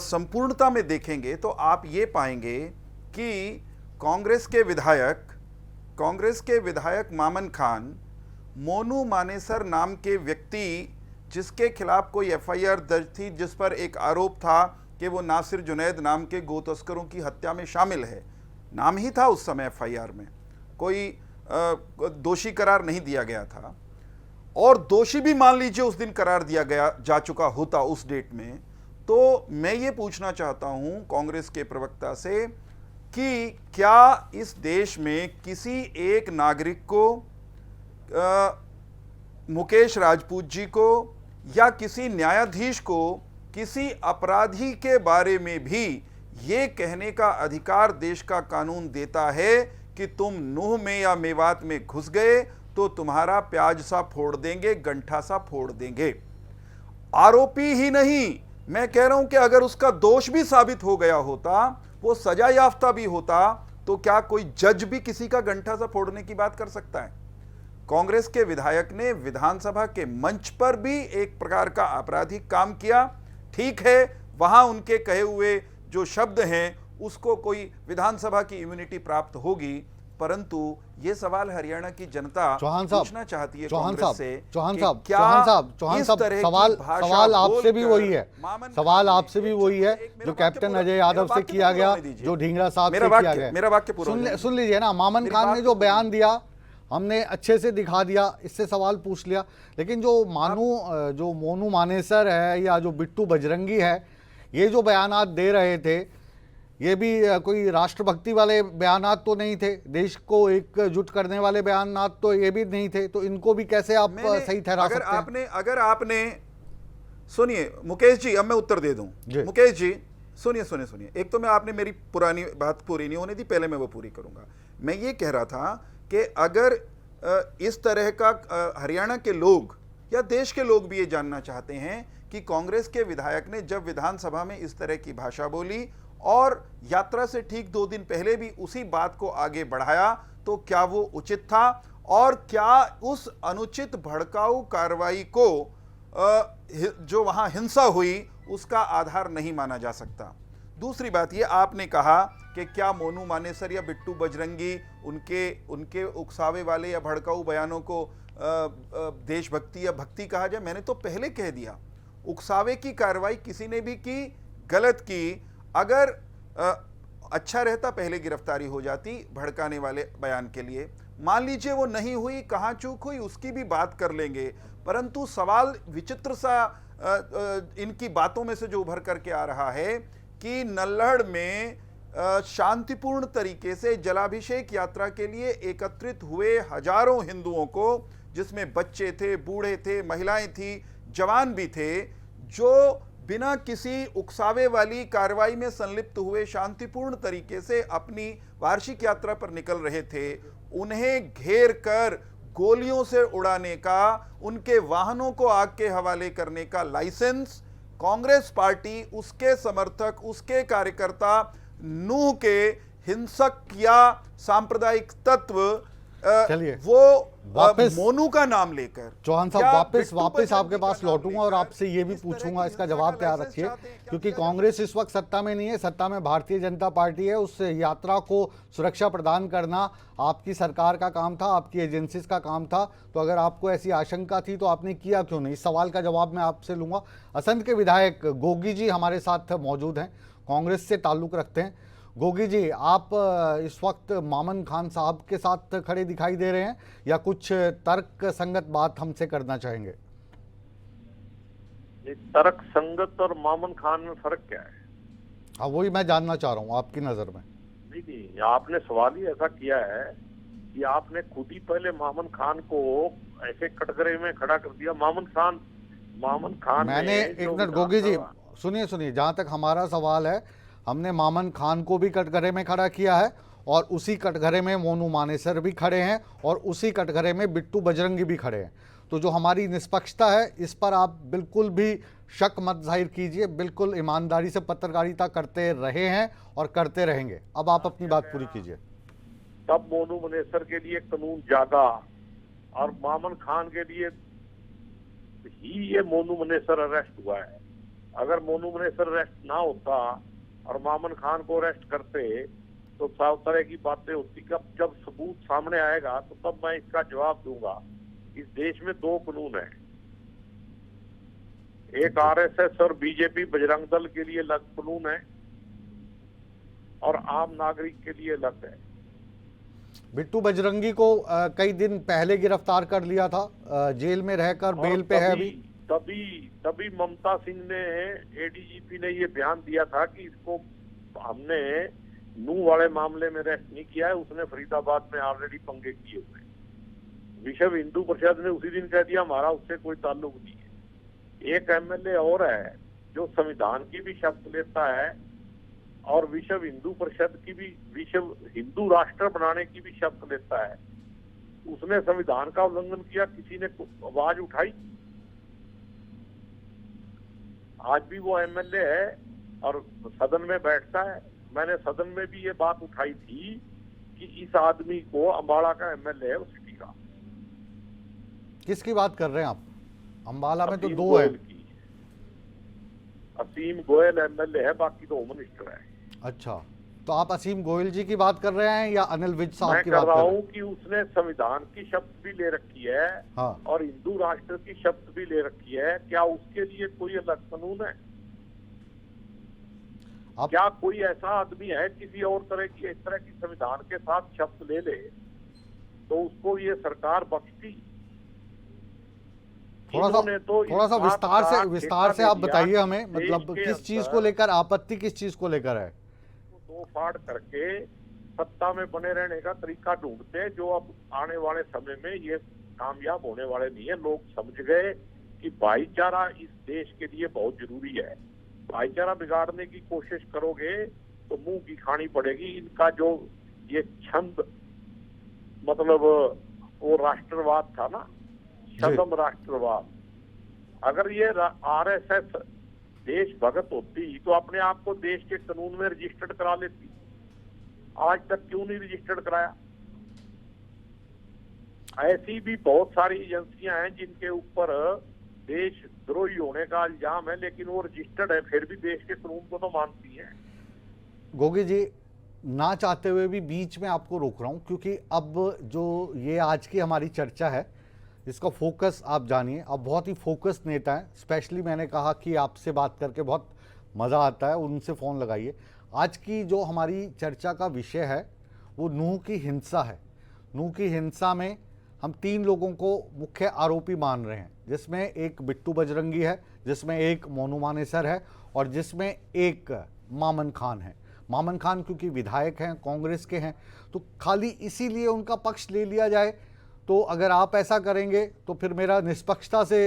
संपूर्णता में देखेंगे तो आप ये पाएंगे कि कांग्रेस के विधायक मामन खान, मोनू मानेसर नाम के व्यक्ति जिसके खिलाफ कोई एफआईआर दर्ज थी, जिस पर एक आरोप था कि वो नासिर जुनैद नाम के गो तस्करों की हत्या में शामिल है, नाम ही था उस समय एफआईआर में, कोई दोषी करार नहीं दिया गया था, और दोषी भी मान लीजिए उस दिन करार दिया जा चुका होता उस डेट में, तो मैं ये पूछना चाहता हूं कांग्रेस के प्रवक्ता से कि क्या इस देश में किसी एक नागरिक को, मुकेश राजपूत जी को या किसी न्यायाधीश को, किसी अपराधी के बारे में भी ये कहने का अधिकार देश का कानून देता है कि तुम नूह में या मेवात में घुस गए तो तुम्हारा प्याज सा फोड़ देंगे, गंठा सा फोड़ देंगे। आरोपी ही नहीं, मैं कह रहा हूं कि अगर उसका दोष भी साबित हो गया होता, वो सजा याफ्ता भी होता, तो क्या कोई जज भी किसी का गंठा सा फोड़ने की बात कर सकता है? कांग्रेस के विधायक ने विधानसभा के मंच पर भी एक प्रकार का आपराधिक काम किया। ठीक है, वहां उनके कहे हुए जो शब्द हैं उसको कोई विधानसभा की इम्यूनिटी प्राप्त होगी, परंतु ये सवाल हरियाणा की जनता पूछना चाहती है कांग्रेस से। चौहान साहब, सवाल आपसे भी वही है, सवाल आपसे भी वही है जो कैप्टन अजय यादव से किया गया, जो ढींगरा साहब से किया गया। मेरा वाक्य पूरा सुन लीजिए ना। मामन खान ने जो बयान दिया, हमने अच्छे से दिखा दिया, इससे सवाल पूछ लिया। लेकिन जो मोनू मानेसर है या जो बिट्टू बजरंगी है, ये जो बयानात दे रहे थे, ये भी कोई राष्ट्रभक्ति वाले बयानात तो नहीं थे, देश को एकजुट करने वाले बयानात तो ये भी नहीं थे। तो इनको भी कैसे आप सही ठहरा सकते हैं? अगर आपने सुनिए मुकेश जी, अब मैं उत्तर दे दूं। मुकेश जी सुनिए। एक तो मैं आपने मेरी पुरानी बात पूरी नहीं होने दी, पहले मैं वो पूरी करूंगा। मैं ये कह रहा था कि अगर इस तरह का हरियाणा के लोग या देश के लोग भी ये जानना चाहते हैं कि कांग्रेस के विधायक ने जब विधानसभा में इस तरह की भाषा बोली और यात्रा से ठीक 2 दिन पहले भी उसी बात को आगे बढ़ाया, तो क्या वो उचित था? और क्या उस अनुचित भड़काऊ कार्रवाई को जो वहां हिंसा हुई उसका आधार नहीं माना जा सकता? दूसरी बात ये, आपने कहा कि क्या मोनू मानेसर या बिट्टू बजरंगी उनके उकसावे वाले या भड़काऊ बयानों को देशभक्ति या भक्ति कहा जाए? मैंने तो पहले कह दिया, उकसावे की कार्रवाई किसी ने भी की, गलत की। अगर अच्छा रहता पहले गिरफ्तारी हो जाती भड़काने वाले बयान के लिए। मान लीजिए वो नहीं हुई, कहां चूक हुई उसकी भी बात कर लेंगे, परंतु सवाल विचित्र सा इनकी बातों में से जो उभर करके आ रहा है कि नल्हड़ में शांतिपूर्ण तरीके से जलाभिषेक यात्रा के लिए एकत्रित हुए हजारों हिंदुओं को, जिसमें बच्चे थे, बूढ़े थे, महिलाएं थी, जवान भी थे, जो बिना किसी उकसावे वाली कार्रवाई में संलिप्त हुए शांतिपूर्ण तरीके से अपनी वार्षिक यात्रा पर निकल रहे थे, उन्हें घेर कर गोलियों से उड़ाने का, उनके वाहनों को आग के हवाले करने का लाइसेंस कांग्रेस पार्टी, उसके समर्थक, उसके कार्यकर्ता, नूह के हिंसक या सांप्रदायिक तत्व वो वापस मोनू का नाम लेकर। चौहान साहब, वापस आपके पास लौटूंगा और आपसे ये भी पूछूंगा, इसका जवाब तैयार रखिए, क्योंकि कांग्रेस इस वक्त सत्ता में नहीं है, सत्ता में भारतीय जनता पार्टी है। उस यात्रा को सुरक्षा प्रदान करना आपकी सरकार का काम था, आपकी एजेंसीज का काम था। तो अगर आपको ऐसी आशंका थी तो आपने किया क्यों नहीं? इस सवाल का जवाब मैं आपसे लूंगा। असंध के विधायक गोगी जी हमारे साथ मौजूद हैं, कांग्रेस से ताल्लुक रखते हैं। गोगी जी, आप इस वक्त मामन खान साहब के साथ खड़े दिखाई दे रहे हैं या कुछ तर्क संगत बात हमसे करना चाहेंगे? तर्क संगत और मामन खान में फर्क क्या है? हाँ, वही मैं जानना चाह रहा हूँ आपकी नजर में। नहीं, आपने सवाल ही ऐसा किया है कि आपने खुद ही पहले मामन खान को ऐसे कटघरे में खड़ा कर दिया। मामन खान मैंने एक मिनट गोगी जी सुनिए, जहां तक हमारा सवाल है, हमने मामन खान को भी कटघरे में खड़ा किया है और उसी कटघरे में मोनू मानेसर भी खड़े हैं और उसी कटघरे में बिट्टू बजरंगी भी खड़े हैं। तो जो हमारी निष्पक्षता है, इस पर आप बिल्कुल भी शक मत जाहिर कीजिए, बिल्कुल ईमानदारी से पत्रकारिता करते रहे हैं और करते रहेंगे। अब आप अपनी बात पूरी कीजिए। तब मोनू मानेसर के लिए कानून जागा और मामन खान के लिए ही ये मोनू मानेसर अरेस्ट हुआ है। अगर मोनू मानेसर अरेस्ट ना होता और मामन खान को अरेस्ट करते तो साफ तरह की बातें होती। जब सबूत सामने आएगा तो तब मैं इसका जवाब दूंगा। इस देश में 2 कानून है, एक आरएसएस और बीजेपी बजरंग दल के लिए अलग कानून है और आम नागरिक के लिए अलग है। बिट्टू बजरंगी को कई दिन पहले गिरफ्तार कर लिया था, जेल में रहकर बेल पे है अभी। तभी ममता सिंह ने, एडीजीपी ने ये बयान दिया था कि इसको हमने नूह वाले मामले में अरेस्ट नहीं किया है, उसने फरीदाबाद में ऑलरेडी पंगे किए हुए। विश्व हिंदू परिषद ने उसी दिन कह दिया हमारा उससे कोई ताल्लुक नहीं है। एक एमएलए और है जो संविधान की भी शपथ लेता है और विश्व हिंदू परिषद की भी, विश्व हिंदू राष्ट्र बनाने की भी शपथ लेता है। उसने संविधान का उल्लंघन किया, किसी ने आवाज उठाई? आज भी वो एमएलए है और सदन में बैठता है। मैंने सदन में भी ये बात उठाई थी कि इस आदमी को, अम्बाला का एमएलए है, उस सिटी का। किसकी बात कर रहे हैं आप? अम्बाला में तो 2 है। असीम गोयल एमएलए है, बाकी तो होम मिनिस्टर है। अच्छा, तो आप असीम गोयल जी की बात कर रहे हैं या अनिल विज साहब की बात कर रहा हूँ कि उसने संविधान की शपथ भी ले रखी है। हाँ। और हिंदू राष्ट्र की शपथ भी ले रखी है। क्या उसके लिए कोई अलग कानून है? क्या कोई ऐसा आदमी है किसी और तरह की, इस तरह की संविधान के साथ शपथ ले ले तो उसको ये सरकार बख्शती? थोड़ा सा विस्तार से आप बताइए हमें, मतलब किस चीज को लेकर आपत्ति, किस चीज को लेकर है? दो फाड़ करके सत्ता में बने रहने का तरीका ढूंढते हैं, जो अब आने वाले समय में ये कामयाब होने वाले नहीं है। लोग समझ गए कि भाईचारा इस देश के लिए बहुत जरूरी है। भाईचारा बिगाड़ने की कोशिश करोगे तो मुंह की खानी पड़ेगी। इनका जो ये छंद, मतलब वो राष्ट्रवाद था ना, छंदम राष्ट्रवाद, अगर ये आरएसएस देशभक्त होती तो अपने आप को देश के कानून में रजिस्टर्ड करा लेती। आज तक क्यों नहीं रजिस्टर्ड कराया? ऐसी भी बहुत सारी एजेंसियां हैं जिनके ऊपर देशद्रोही होने का इल्जाम है, लेकिन वो रजिस्टर्ड है, फिर भी देश के कानून को तो मानती हैं। गोगी जी, ना चाहते हुए भी बीच में आपको रोक रहा हूं, क्योंकि अब जो ये आज की हमारी चर्चा है इसका फोकस आप जानिए। अब बहुत ही फोकस नेता हैं, स्पेशली मैंने कहा कि आपसे बात करके बहुत मज़ा आता है, उनसे फ़ोन लगाइए। आज की जो हमारी चर्चा का विषय है वो नूह की हिंसा है। नूह की हिंसा में हम 3 लोगों को मुख्य आरोपी मान रहे हैं, जिसमें एक बिट्टू बजरंगी है, जिसमें एक मोनू मानेसर है और जिसमें एक मामन खान है। मामन खान क्योंकि विधायक हैं, कांग्रेस के हैं, तो खाली इसीलिए उनका पक्ष ले लिया जाए। तो अगर आप ऐसा करेंगे तो फिर मेरा निष्पक्षता से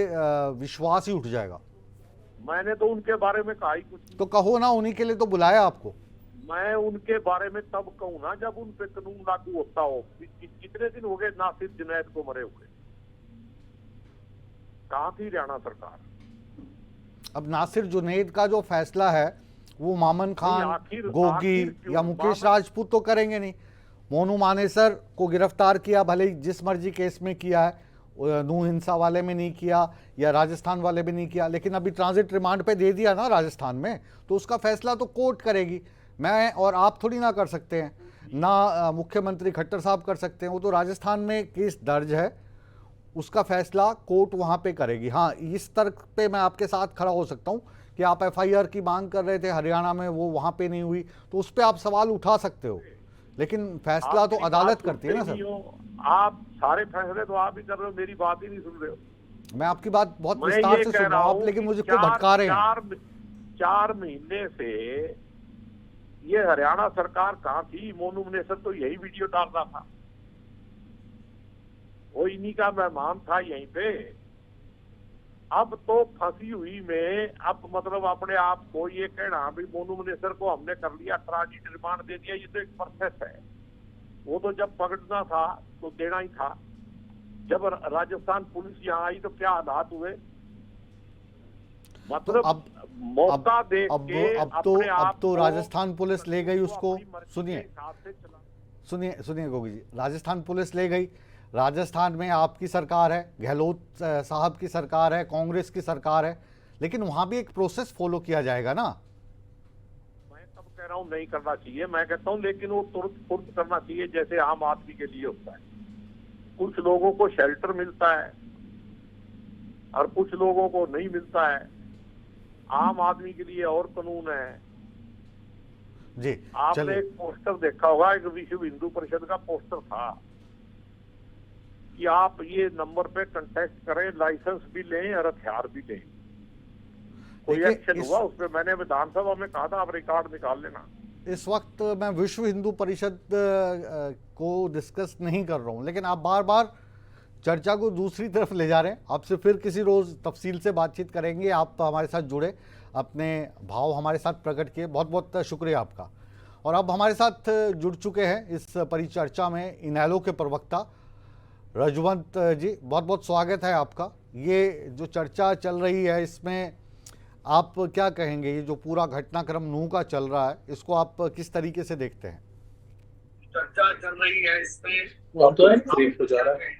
विश्वास ही उठ जाएगा। मैंने तो उनके बारे में कहा ही कुछ नहीं। तो कहो ना, उन्हीं के लिए तो बुलाया आपको। मैं उनके बारे में तब कहूँ ना जब उन पे कानून लागू होता हो। कितने दिन हो गए नासिर जुनैद को मरे हुए? कहाँ थी हरियाणा सरकार? अब नासिर जुनैद का जो फैसला है वो मामन खान, गोगी या मुकेश राजपूत तो करेंगे नहीं। मोनू मानेसर को गिरफ्तार किया, भले ही जिस मर्जी केस में किया है, नूह हिंसा वाले में नहीं किया या राजस्थान वाले में नहीं किया, लेकिन अभी ट्रांजिट रिमांड पे दे दिया ना राजस्थान में, तो उसका फैसला तो कोर्ट करेगी। मैं और आप थोड़ी ना कर सकते हैं, ना मुख्यमंत्री खट्टर साहब कर सकते हैं। वो तो राजस्थान में केस दर्ज है, उसका फैसला कोर्ट वहाँ पे करेगी। हाँ, इस तर्क पे मैं आपके साथ खड़ा हो सकता हूँ कि आप एफआईआर की मांग कर रहे थे हरियाणा में, वो वहाँ पे नहीं हुई, तो उस पर आप सवाल उठा सकते हो, लेकिन फैसला तो अदालत करती है ना सर। आप सारे फैसले तो आप ही कर रहे हो, मेरी बात ही नहीं सुन रहे हो। मैं आपकी बात बहुत विस्तार से सुन रहा हूं, आप लेकिन मुझे क्यों भटका रहे हैं? 4 महीने से ये हरियाणा सरकार कहाँ थी? मोनू मानेसर तो यही वीडियो डाल रहा था, वो इन्हीं का मेहमान था यहीं पे। अब तो फंसी हुई में, अब मतलब अपने आप को ये कहना भी मोनू मानेसर को हमने कर लिया, ट्रांजिट रिमांड दे दिया, ये तो एक प्रोसेस है। वो तो जब पकड़ना था तो देना ही था। जब राजस्थान पुलिस यहाँ आई तो क्या हालात हुए? मतलब तो मौका देख के अब तो राजस्थान पुलिस ले गई उसको। सुनिए गोगी जी, राजस्थान पुलिस ले गई। राजस्थान में आपकी सरकार है, गहलोत साहब की सरकार है, कांग्रेस की सरकार है, लेकिन वहां भी एक प्रोसेस फॉलो किया जाएगा ना। मैं तब कह रहा हूँ नहीं करना चाहिए, मैं कहता हूँ लेकिन वो तुरंत करना चाहिए, जैसे आम आदमी के लिए होता है। कुछ लोगों को शेल्टर मिलता है और कुछ लोगों को नहीं मिलता है। आम आदमी के लिए और कानून है जी। आपने एक पोस्टर देखा होगा, एक विश्व हिंदू परिषद का पोस्टर था कि आप ये नंबर पे कांटेक्ट करें, लाइसेंस भी लें और हथियार भी लें। कोई एक्शन हुआ उस पर? मैंने विधानसभा में कहा था, आप रिकॉर्ड निकाल लेना। इस वक्त मैं विश्व हिंदू परिषद को डिस्कस नहीं कर रहा हूं, लेकिन आप बार बार चर्चा को दूसरी तरफ ले जा रहे हैं। आपसे फिर किसी रोज़ तफसील से बातचीत करेंगे। आप हमारे साथ जुड़े, अपने भाव हमारे साथ प्रकट किए, बहुत बहुत शुक्रिया आपका। और अब हमारे साथ जुड़ चुके हैं इस परिचर्चा में इनेलो के प्रवक्ता रजवंत जी, बहुत बहुत स्वागत है आपका। ये जो चर्चा चल रही है इसमें आप क्या कहेंगे? ये जो पूरा घटनाक्रम नूह का चल रहा है, इसको आप किस तरीके से देखते हैं? चर्चा चल रही है इसमें तो हो जा रहा है।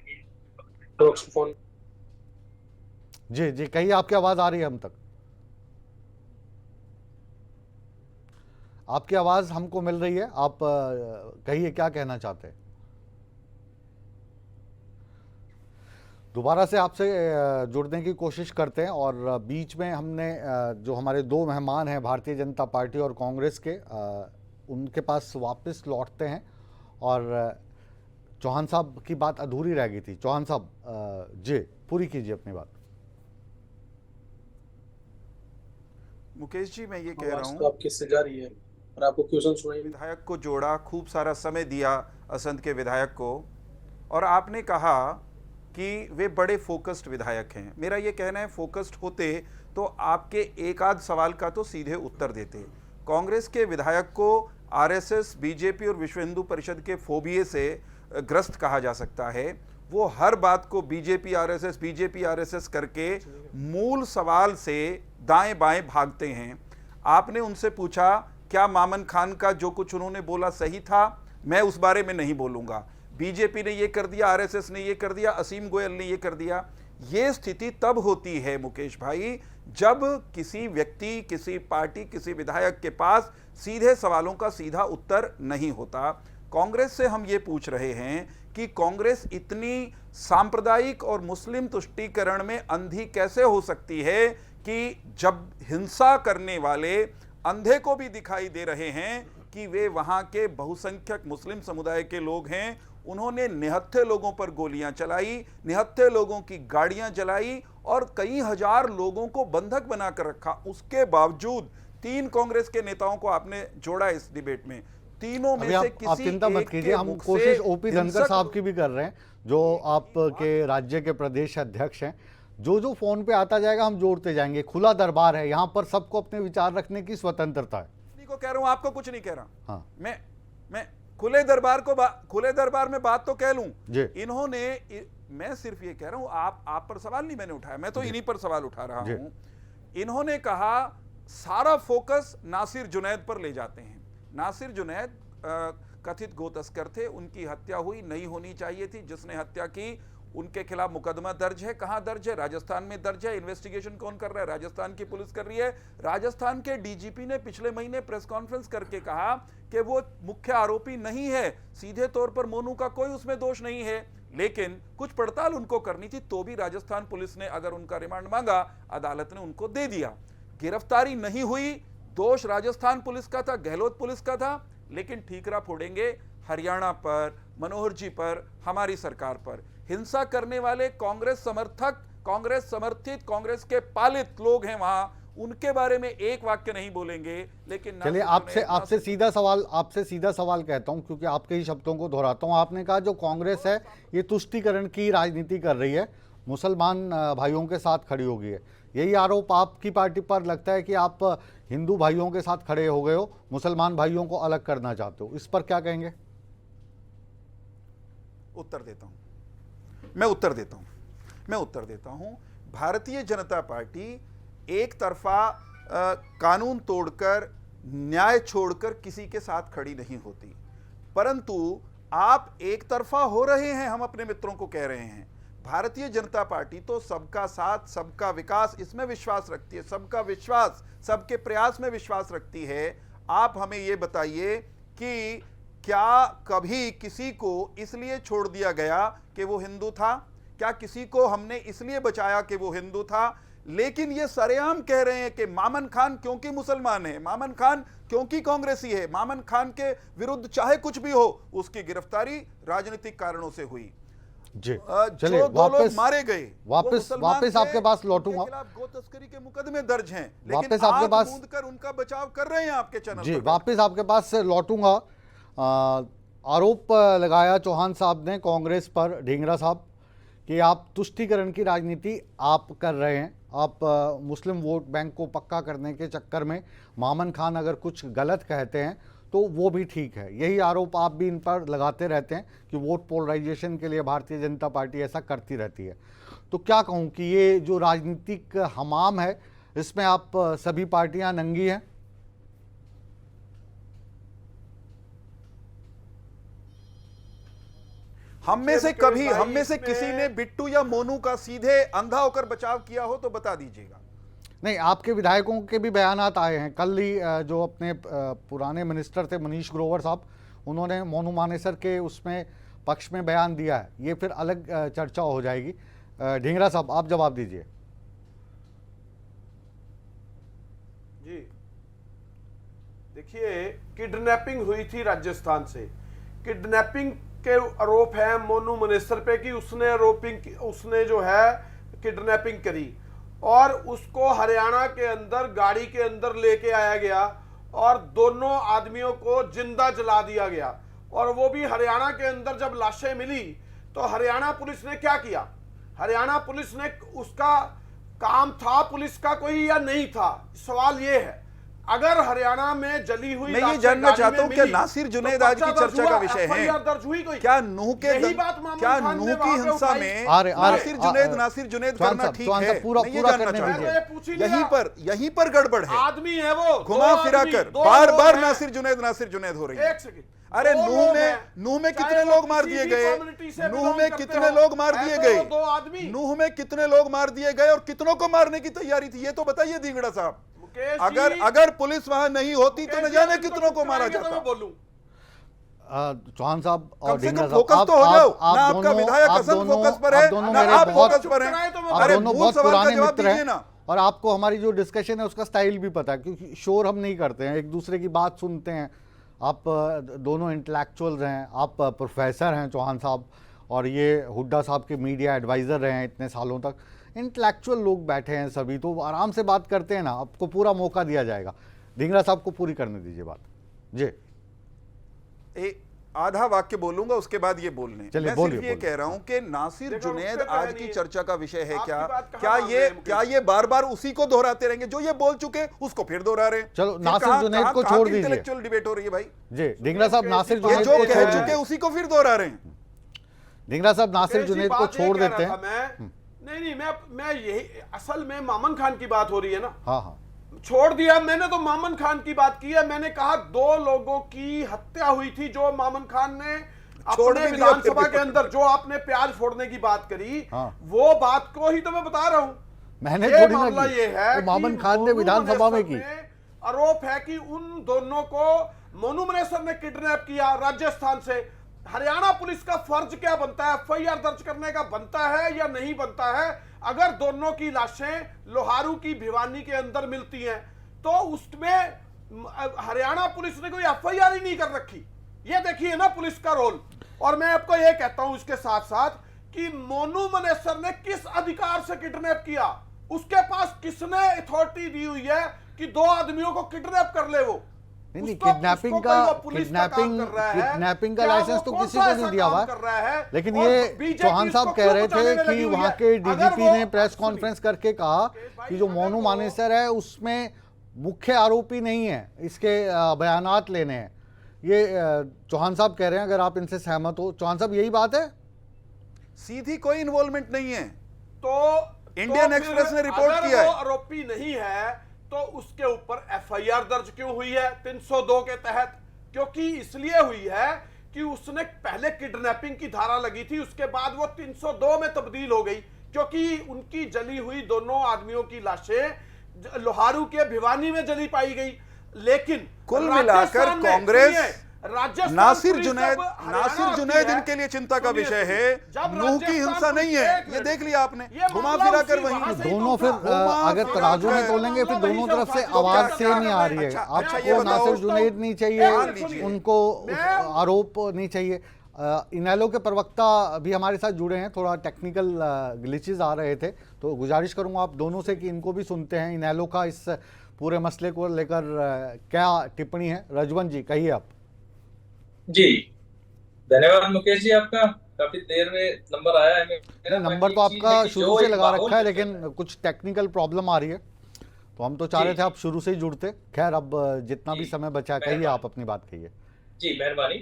फोन जी कहिए, आपकी आवाज आ रही है हम तक? आपकी आवाज हमको मिल रही है, आप कहिए क्या कहना चाहते हैं। दोबारा से आपसे जुड़ने की कोशिश करते हैं। और बीच में हमने जो हमारे 2 मेहमान हैं भारतीय जनता पार्टी और कांग्रेस के, उनके पास वापस लौटते हैं और चौहान साहब की बात अधूरी रह गई थी। चौहान साहब जी पूरी कीजिए अपनी बात। मुकेश जी, मैं ये कह रहा हूँ, तो आप किससे जा रही है और आपको क्वेश्चन सुनाई विधायक को जोड़ा, खूब सारा समय दिया असंध के विधायक को, और आपने कहा कि वे बड़े फोकस्ड विधायक हैं। मेरा ये कहना है, फोकस्ड होते तो आपके एक आध सवाल का तो सीधे उत्तर देते। कांग्रेस के विधायक को आरएसएस, बीजेपी और विश्व हिंदू परिषद के फोबिये से ग्रस्त कहा जा सकता है। वो हर बात को बीजेपी आरएसएस करके मूल सवाल से दाएं बाएं भागते हैं। आपने उनसे पूछा क्या मामन खान का जो कुछ उन्होंने बोला सही था? मैं उस बारे में नहीं बोलूंगा। बीजेपी ने ये कर दिया, आरएसएस ने ये कर दिया, असीम गोयल ने ये कर दिया। ये स्थिति तब होती है मुकेश भाई, जब किसी व्यक्ति, किसी पार्टी, किसी विधायक के पास सीधे सवालों का सीधा उत्तर नहीं होता। कांग्रेस से हम ये पूछ रहे हैं कि कांग्रेस इतनी सांप्रदायिक और मुस्लिम तुष्टीकरण में अंधी कैसे हो सकती है कि जब हिंसा करने वाले अंधे को भी दिखाई दे रहे हैं कि वे वहां के बहुसंख्यक मुस्लिम समुदाय के लोग हैं। उन्होंने निहत्थे लोगों पर गोलियां चलाई, निहत्थे लोगों की गाड़ियां जलाई और कई हजार लोगों को बंधक बनाकर रखा। उसके बावजूद 3 कांग्रेस के नेताओं को आपने जोड़ा इस डिबेट में, तीनों में से किसी आप चिंता मत कीजिए, हम कोशिश ओपी धनखड़ साहब की भी कर रहे हैं, जो आपके राज्य के प्रदेश अध्यक्ष हैं। जो फोन पे आता जाएगा हम जोड़ते जाएंगे। खुला दरबार है, यहाँ पर सबको अपने विचार रखने की स्वतंत्रता है। को कह रहा हूं, आपको कुछ नहीं कह रहा। हाँ। मैं खुले दरबार में बात तो कह लूं। इन्होंने, मैं सिर्फ ये कह रहा हूं, आप पर सवाल नहीं मैंने उठाया, मैं तो इन्हीं पर सवाल उठा रहा हूं। इन्होंने कहा सारा फोकस नासिर जुनैद पर ले जाते हैं। नासिर जुनैद कथित गो तस्कर थे, उनकी हत्या हुई, नहीं होनी चाहिए थी। जिसने हत्या की उनके खिलाफ मुकदमा दर्ज है। कहां दर्ज है? राजस्थान में दर्ज है। इन्वेस्टिगेशन कौन कर रहा है? राजस्थान की पुलिस कर रही है। राजस्थान के डीजीपी ने पिछले महीने प्रेस कॉन्फ्रेंस करके कहा कि वो मुख्य आरोपी नहीं है, सीधे तौर पर मोनू का कोई उसमें दोष नहीं है, लेकिन कुछ पड़ताल उनको करनी थी। तो भी राजस्थान पुलिस ने अगर उनका रिमांड मांगा, अदालत ने उनको दे दिया। गिरफ्तारी नहीं हुई, दोष राजस्थान पुलिस का था, गहलोत पुलिस का था, लेकिन ठीकरा फोड़ेंगे हरियाणा पर, मनोहर जी पर, हमारी सरकार पर। हिंसा करने वाले कांग्रेस समर्थक, कांग्रेस समर्थित, कांग्रेस के पालित लोग हैं वहां, उनके बारे में एक वाक्य नहीं बोलेंगे। लेकिन चलिए आपसे सीधा सवाल कहता हूं, क्योंकि आपके ही शब्दों को दोहराता हूं। आपने कहा जो कांग्रेस है ये तुष्टीकरण की राजनीति कर रही है, मुसलमान भाइयों के साथ खड़ी हो गई है। यही आरोप आपकी पार्टी पर लगता है कि आप हिंदू भाइयों के साथ खड़े हो गए हो, मुसलमान भाइयों को अलग करना चाहते हो। इस पर क्या कहेंगे? उत्तर देता हूं। भारतीय जनता पार्टी एक तरफा कानून तोड़कर, न्याय छोड़कर किसी के साथ खड़ी नहीं होती, परंतु आप एक तरफा हो रहे हैं। हम अपने मित्रों को कह रहे हैं, भारतीय जनता पार्टी तो सबका साथ, सबका विकास, इसमें विश्वास रखती है, सबका विश्वास, सबके प्रयास में विश्वास रखती है। आप हमें यह बताइए कि क्या कभी किसी को इसलिए छोड़ दिया गया कि वो हिंदू था? क्या किसी को हमने इसलिए बचाया कि वो हिंदू था? लेकिन ये सरेआम कह रहे हैं कि मामन खान क्योंकि मुसलमान है, मामन खान क्योंकि कांग्रेसी है, मामन खान के विरुद्ध चाहे कुछ भी हो, उसकी गिरफ्तारी राजनीतिक कारणों से हुई। जी चलिए, वापस मारे गए, वापस आपके पास लौटूंगा। गो तस्करी के मुकदमे दर्ज हैं, लेकिन वापस आपके पास मूंद कर उनका बचाव कर रहे हैं आपके चैनल जी। पर। वापस आपके पास लौटूंगा। आरोप लगाया चौहान साहब ने कांग्रेस पर, ढींगरा साहब, कि आप तुष्टीकरण की राजनीति आप कर रहे हैं। आप मुस्लिम वोट बैंक को पक्का करने के चक्कर में मामन खान अगर कुछ गलत कहते हैं तो वो भी ठीक है। यही आरोप आप भी इन पर लगाते रहते हैं कि वोट पोलराइजेशन के लिए भारतीय जनता पार्टी ऐसा करती रहती है। तो क्या कहूँ कि ये जो राजनीतिक हमाम है, इसमें आप सभी पार्टियां नंगी हैं। हम में से किसी ने बिट्टू या मोनू का सीधे अंधा होकर बचाव किया हो तो बता दीजिएगा। नहीं, आपके विधायकों के भी बयानात आए हैं। कल ही जो अपने पुराने मिनिस्टर थे मनीष ग्रोवर साहब, उन्होंने मोनू मानेसर के उसमें पक्ष में बयान दिया है। ये फिर अलग चर्चा हो जाएगी। ढींगरा साहब आप जवाब दीजिए। जी देखिए, किडनैपिंग हुई थी राजस्थान से। किडनैपिंग उसके आरोप है मोनू मनेसर पे कि उसने जो है किडनैपिंग करी और उसको हरियाणा के अंदर गाड़ी के अंदर लेके आया गया और दोनों आदमियों को जिंदा जला दिया गया। और वो भी हरियाणा के अंदर जब लाशें मिली तो हरियाणा पुलिस ने क्या किया? हरियाणा पुलिस ने, उसका काम था पुलिस का कोई या नहीं था? सवाल ये है, अगर हरियाणा में जली हुई, मैं ये जानना चाहता हूं कि नासिर जुनैद आज की चर्चा का विषय है, दर्ज हुई कोई? क्या नूह की हिंसा में नासिर जुनैद करना ठीक है? मैं ये जानना चाहता हूं। यहीं पर गड़बड़ है, आदमी है वो, घुमा फिरा कर बार बार नासिर जुनैद हो रही है। एक सेकंड, अरे नूह में कितने लोग मार दिए गए? नूह में कितने लोग मार दिए गए? नूह में कितने लोग मार दिए गए और कितनों को मारने की तैयारी थी? ये तो बताइए धिंगड़ा साहब। अगर पुलिस वहां नहीं होती तो न जाने कितनों को मारा जाता। चौहान साहब और ढींगरा साहब, फोकस तो हो जाओ ना, आपका विधायक असम फोकस पर है ना आप फोकस पर हैं। आप दोनों बहुत पुराने मित्र हैं और आपको हमारी जो डिस्कशन है उसका स्टाइल भी पता है, क्योंकि शोर हम नहीं करते हैं, एक दूसरे की बात सुनते हैं। आप दोनों इंटेलेक्चुअल्स हैं, आप प्रोफेसर हैं चौहान साहब, और ये हुड्डा साहब के मीडिया एडवाइज़र रहे हैं इतने सालों तक। इंटेलेक्चुअल लोग बैठे हैं सभी, तो आराम से बात करते हैं ना, आपको पूरा मौका दिया जाएगा। ढींगरा साहब को पूरी करने दीजिए बात जी। आधा वाक्य बोलूंगा उसके बाद ये बोलने। मैं सिर्फ ये कह रहा हूं कि नासिर जुनैद आज की चर्चा का विषय है क्या ये बार बार उसी को दोहराते रहेंगे? जो ये बोल चुके उसको फिर दोहरा रहे हैं। चलो नासिर जुनैद को छोड़ दीजिए। इंटेलेक्चुअल डिबेट हो रही है भाई जी। ढींगरा साहब नासिर जुनैद जो कह चुके उसी को फिर दोहरा रहे हैं। ढींगरा साहब नासिर जुनैद को छोड़ देते हैं। नहीं, मैं यही, असल में मामन खान की बात हो रही है ना। हाँ, छोड़ दिया मैंने तो मामन खान की बात की है। मैंने कहा 2 लोगों की हत्या हुई थी जो मामन खान ने अपने विधानसभा के अंदर, जो आपने प्याज फोड़ने की बात करी, वो बात को ही तो मैं बता रहा हूं। मैंने ये मामला ये है तो मामन खान ने विधानसभा में की। आरोप है कि उन दोनों को मोनू मनेसर ने किडनैप किया राजस्थान से। हरियाणा पुलिस का फर्ज क्या बनता है? एफआईआर दर्ज करने का बनता है या नहीं बनता है? अगर दोनों की लाशें लोहारू की भिवानी के अंदर मिलती हैं तो उसमें हरियाणा पुलिस ने कोई एफआईआर ही नहीं कर रखी। ये देखिए ना पुलिस का रोल। और मैं आपको ये कहता हूं इसके साथ साथ कि मोनू मनेसर ने किस अधिकार से किडनैप किया? उसके पास किसने अथॉरिटी दी हुई है कि 2 आदमियों को किडनैप कर ले? वो नहीं, किडनैपिंग का लाइसेंस तो किसी को नहीं दिया हुआ है। लेकिन ये चौहान साहब कह रहे थे कि वहां के डीजीपी ने प्रेस कॉन्फ्रेंस करके कहा कि जो मोनू मनेसर है उसमें मुख्य आरोपी नहीं है, इसके बयानात लेने हैं। ये चौहान साहब कह रहे हैं, अगर आप इनसे सहमत हो। चौहान साहब यही बात है, सीधी कोई इन्वॉल्वमेंट नहीं है। तो इंडियन एक्सप्रेस ने रिपोर्ट किया है। आरोपी नहीं है तो उसके ऊपर एफआईआर दर्ज क्यों हुई है 302 के तहत? क्योंकि इसलिए हुई है कि उसने पहले किडनैपिंग की धारा लगी थी, उसके बाद वो 302 में तब्दील हो गई, क्योंकि उनकी जली हुई दोनों आदमियों की लाशें लोहारू के भिवानी में जली पाई गई। लेकिन कुल मिलाकर कांग्रेस, नासिर जुनैद इनके लिए चिंता का विषय है। नूह की हिंसा नहीं है, ये देख लिया आपने, घुमा फिरा कर वहीं। दोनों फिर अगर तराजू में तोलेंगे फिर दोनों तरफ से आवाज से नहीं आ रही है। आपको नासिर जुनैद नहीं चाहिए, उनको आरोप नहीं चाहिए। इनेलो के प्रवक्ता भी हमारे साथ जुड़े हैं, थोड़ा टेक्निकल ग्लिचेस आ रहे थे, तो गुजारिश करूंगा आप दोनों से कि इनको भी सुनते हैं। इनेलो का इस पूरे मसले को लेकर क्या टिप्पणी है? रजवंत जी कहिए आप। जी धन्यवाद मुकेश जी, आपका काफी देर में नंबर आया है। नंबर तो आपका शुरू से लगा रखा है, लेकिन कुछ टेक्निकल प्रॉब्लम आ रही है, तो हम तो चाह रहे थे आप शुरू से ही जुड़ते। खैर, अब जितना भी समय बचा कहिए, आप अपनी बात कहिए। जी मेहरबानी।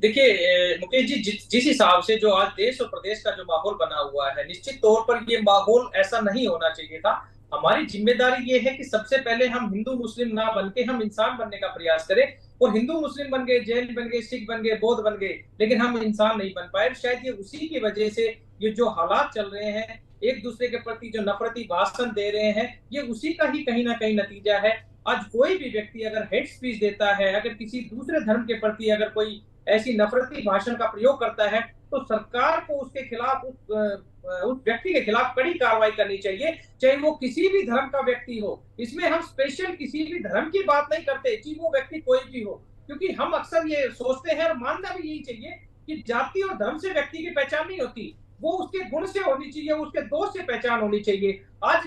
देखिए मुकेश जी, जिस हिसाब से जो आज देश और प्रदेश का जो माहौल बना हुआ है, निश्चित तौर पर ये माहौल ऐसा नहीं होना चाहिए था। हमारी जिम्मेदारी ये है कि सबसे पहले हम हिंदू मुस्लिम ना बन के हम इंसान बनने का प्रयास करें। और हिंदू मुस्लिम बन गए, जैन बन गए, सिख बन गए, बौद्ध बन गए, लेकिन हम इंसान नहीं बन पाए। शायद ये उसी की वजह से ये जो हालात चल रहे हैं, एक दूसरे के प्रति जो नफरती भाषण दे रहे हैं, ये उसी का ही कहीं ना कहीं नतीजा है। आज कोई भी व्यक्ति अगर हेट स्पीच देता है, अगर किसी दूसरे धर्म के प्रति अगर कोई ऐसी नफरती भाषण का प्रयोग करता है, तो सरकार को उसके खिलाफ, उस व्यक्ति के खिलाफ कड़ी कार्रवाई करनी चाहिए, चाहे वो किसी भी धर्म का व्यक्ति हो। इसमें हम स्पेशल किसी भी धर्म की बात नहीं करते, चाहे वो व्यक्ति कोई भी हो, क्योंकि हम अक्सर ये सोचते हैं और मानना भी यही चाहिए कि जाति और धर्म से व्यक्ति की पहचान नहीं होती, वो उसके गुण से होनी चाहिए, उसके दोष से पहचान होनी चाहिए। आज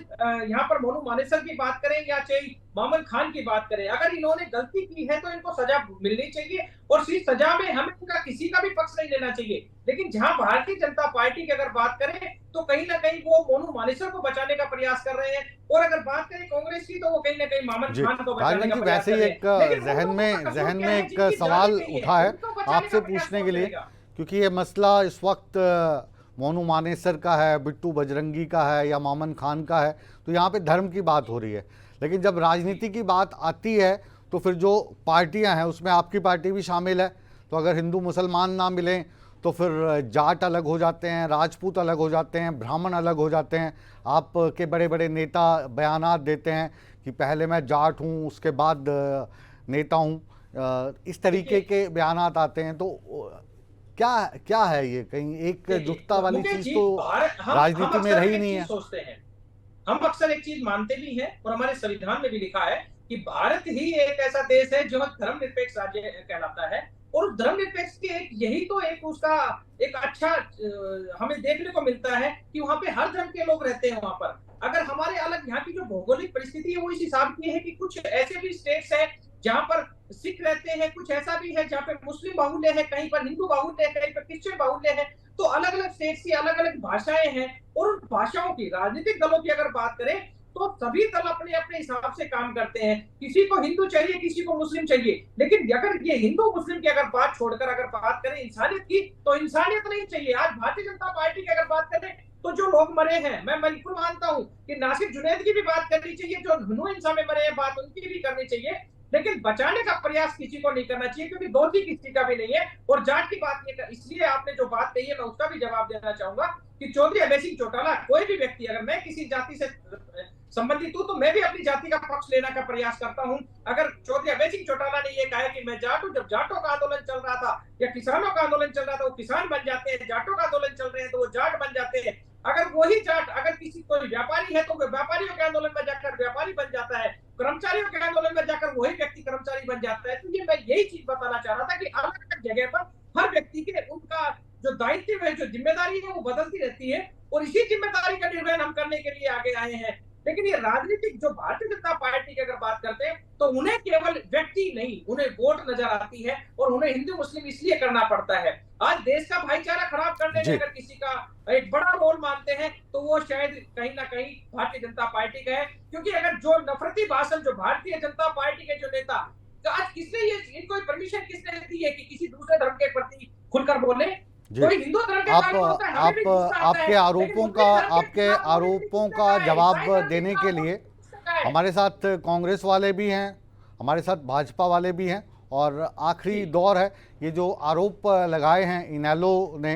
यहाँ पर मोनू मानेसर की बात करें या चाहे मामन खान की बात करें, अगर इन्होंने गलती की है तो इनको सजा मिलनी चाहिए और इस सजा में हमें इनका किसी का भी पक्ष नहीं लेना चाहिए। लेकिन जहां भारतीय जनता पार्टी की अगर बात करें तो कहीं ना कहीं वो मोनू मानेसर को बचाने का प्रयास कर रहे हैं, और अगर बात करें कांग्रेस की तो वो कहीं ना कहीं मामन खान को बचाने का प्रयास कर वैसे रहे ही एक जहन में एक सवाल उठा है आपसे पूछने के लिए, क्योंकि ये मसला इस वक्त मोनू मानेसर का है, बिट्टू बजरंगी का है या मामन खान का है, तो यहाँ पे धर्म की बात हो रही है। लेकिन जब राजनीति की बात आती है तो फिर जो पार्टियां हैं उसमें आपकी पार्टी भी शामिल है, तो अगर हिंदू मुसलमान ना मिलें तो फिर जाट अलग हो जाते हैं, राजपूत अलग हो जाते हैं, ब्राह्मण अलग हो जाते हैं। आपके बड़े बड़े नेता बयानात देते हैं कि पहले मैं जाट हूँ उसके बाद नेता हूँ, इस तरीके के बयानात आते हैं। तो क्या है ये, कहीं एक जुटता वाली चीज तो राजनीति में रही नहीं है। सोचते हैं हम अक्सर एक चीज मानते भी हैं और हमारे संविधान में भी लिखा है कि भारत ही एक ऐसा देश है जो धर्मनिरपेक्ष राज्य कहलाता है, और धर्मनिरपेक्ष के यही तो एक उसका एक अच्छा हमें देखने को मिलता है कि वहाँ पे हर धर्म के लोग रहते हैं। वहाँ पर अगर हमारे अलग यहाँ की जो भौगोलिक परिस्थिति है वो इस हिसाब की है कि कुछ ऐसे भी स्टेट्स हैं जहाँ पर सिख रहते हैं, कुछ ऐसा भी है जहाँ पे मुस्लिम बाहुल्य है, कहीं पर हिंदू बाहुल्य है, कहीं पर क्रिश्चियन बाहुल्य है। तो अलग अलग स्टेट्स की अलग अलग भाषाएं हैं, और उन भाषाओं की राजनीतिक दलों की अगर बात करें तो सभी दल अपने अपने हिसाब से काम करते हैं। किसी को हिंदू चाहिए, किसी को मुस्लिम चाहिए, लेकिन अगर ये हिंदू मुस्लिम की अगर बात छोड़कर अगर बात करें इंसानियत की, तो इंसानियत नहीं चाहिए। आज भारतीय जनता पार्टी की अगर बात करें तो जो लोग मरे हैं, मैं बिल्कुल मानता हूं कि नासिर जुनैद की भी बात करनी चाहिए, जो नूह हिंसा में मरे हैं बात उनकी भी करनी चाहिए, लेकिन बचाने का प्रयास किसी को नहीं करना चाहिए, क्योंकि दोषी किसी का भी नहीं है। और जाट की बात नहीं, इसलिए आपने जो बात कही है मैं उसका भी जवाब देना चाहूंगा कि चौधरी अभय सिंह चौटाला, कोई भी व्यक्ति, अगर मैं किसी जाति से संबंधित हूं तो मैं भी अपनी जाति का पक्ष लेने का प्रयास करता हूं। अगर चौधरी अभय सिंह चौटाला ने ये कहा कि मैं जाट हूं, जब जाटों का आंदोलन चल रहा था या किसानों का आंदोलन चल रहा था वो किसान बन जाते हैं, जाटों का आंदोलन चल रहे हैं तो वो जाट बन जाते हैं। अगर वही जाट अगर किसी कोई व्यापारी है तो वो व्यापारियों के आंदोलन में जाकर व्यापारी बन जाता है, कर्मचारियों के आंदोलन में जाकर वही व्यक्ति कर्मचारी बन जाता है। तो ये मैं यही चीज बताना चाह रहा था कि अलग अलग जगह पर हर व्यक्ति के उनका जो दायित्व है, जो जिम्मेदारी है वो बदलती रहती है, और इसी जिम्मेदारी का निर्वहन हम करने के लिए आगे आए हैं। लेकिन ये राजनीतिक जो भारतीय जनता पार्टी की अगर बात करते हैं तो उन्हें केवल व्यक्ति नहीं, उन्हें वोट नजर आती है, और उन्हें हिंदू मुस्लिम इसलिए करना पड़ता है। आज देश का भाईचारा खराब करने में अगर किसी का एक बड़ा रोल मानते हैं तो वो शायद कहीं ना कहीं भारतीय जनता पार्टी का है, क्योंकि अगर जो नफरती भाषण जो भारतीय जनता पार्टी के जो नेता, आज किसने ये इनको परमिशन किसने दी है कि किसी दूसरे धर्म के प्रति खुलकर बोले? कोई हिंदू धर्म के आपके आरोपों का जवाब देने के लिए हमारे साथ कांग्रेस वाले भी हैं, हमारे साथ भाजपा वाले भी हैं, और आखिरी दौर है। ये जो आरोप लगाए हैं इनेलो ने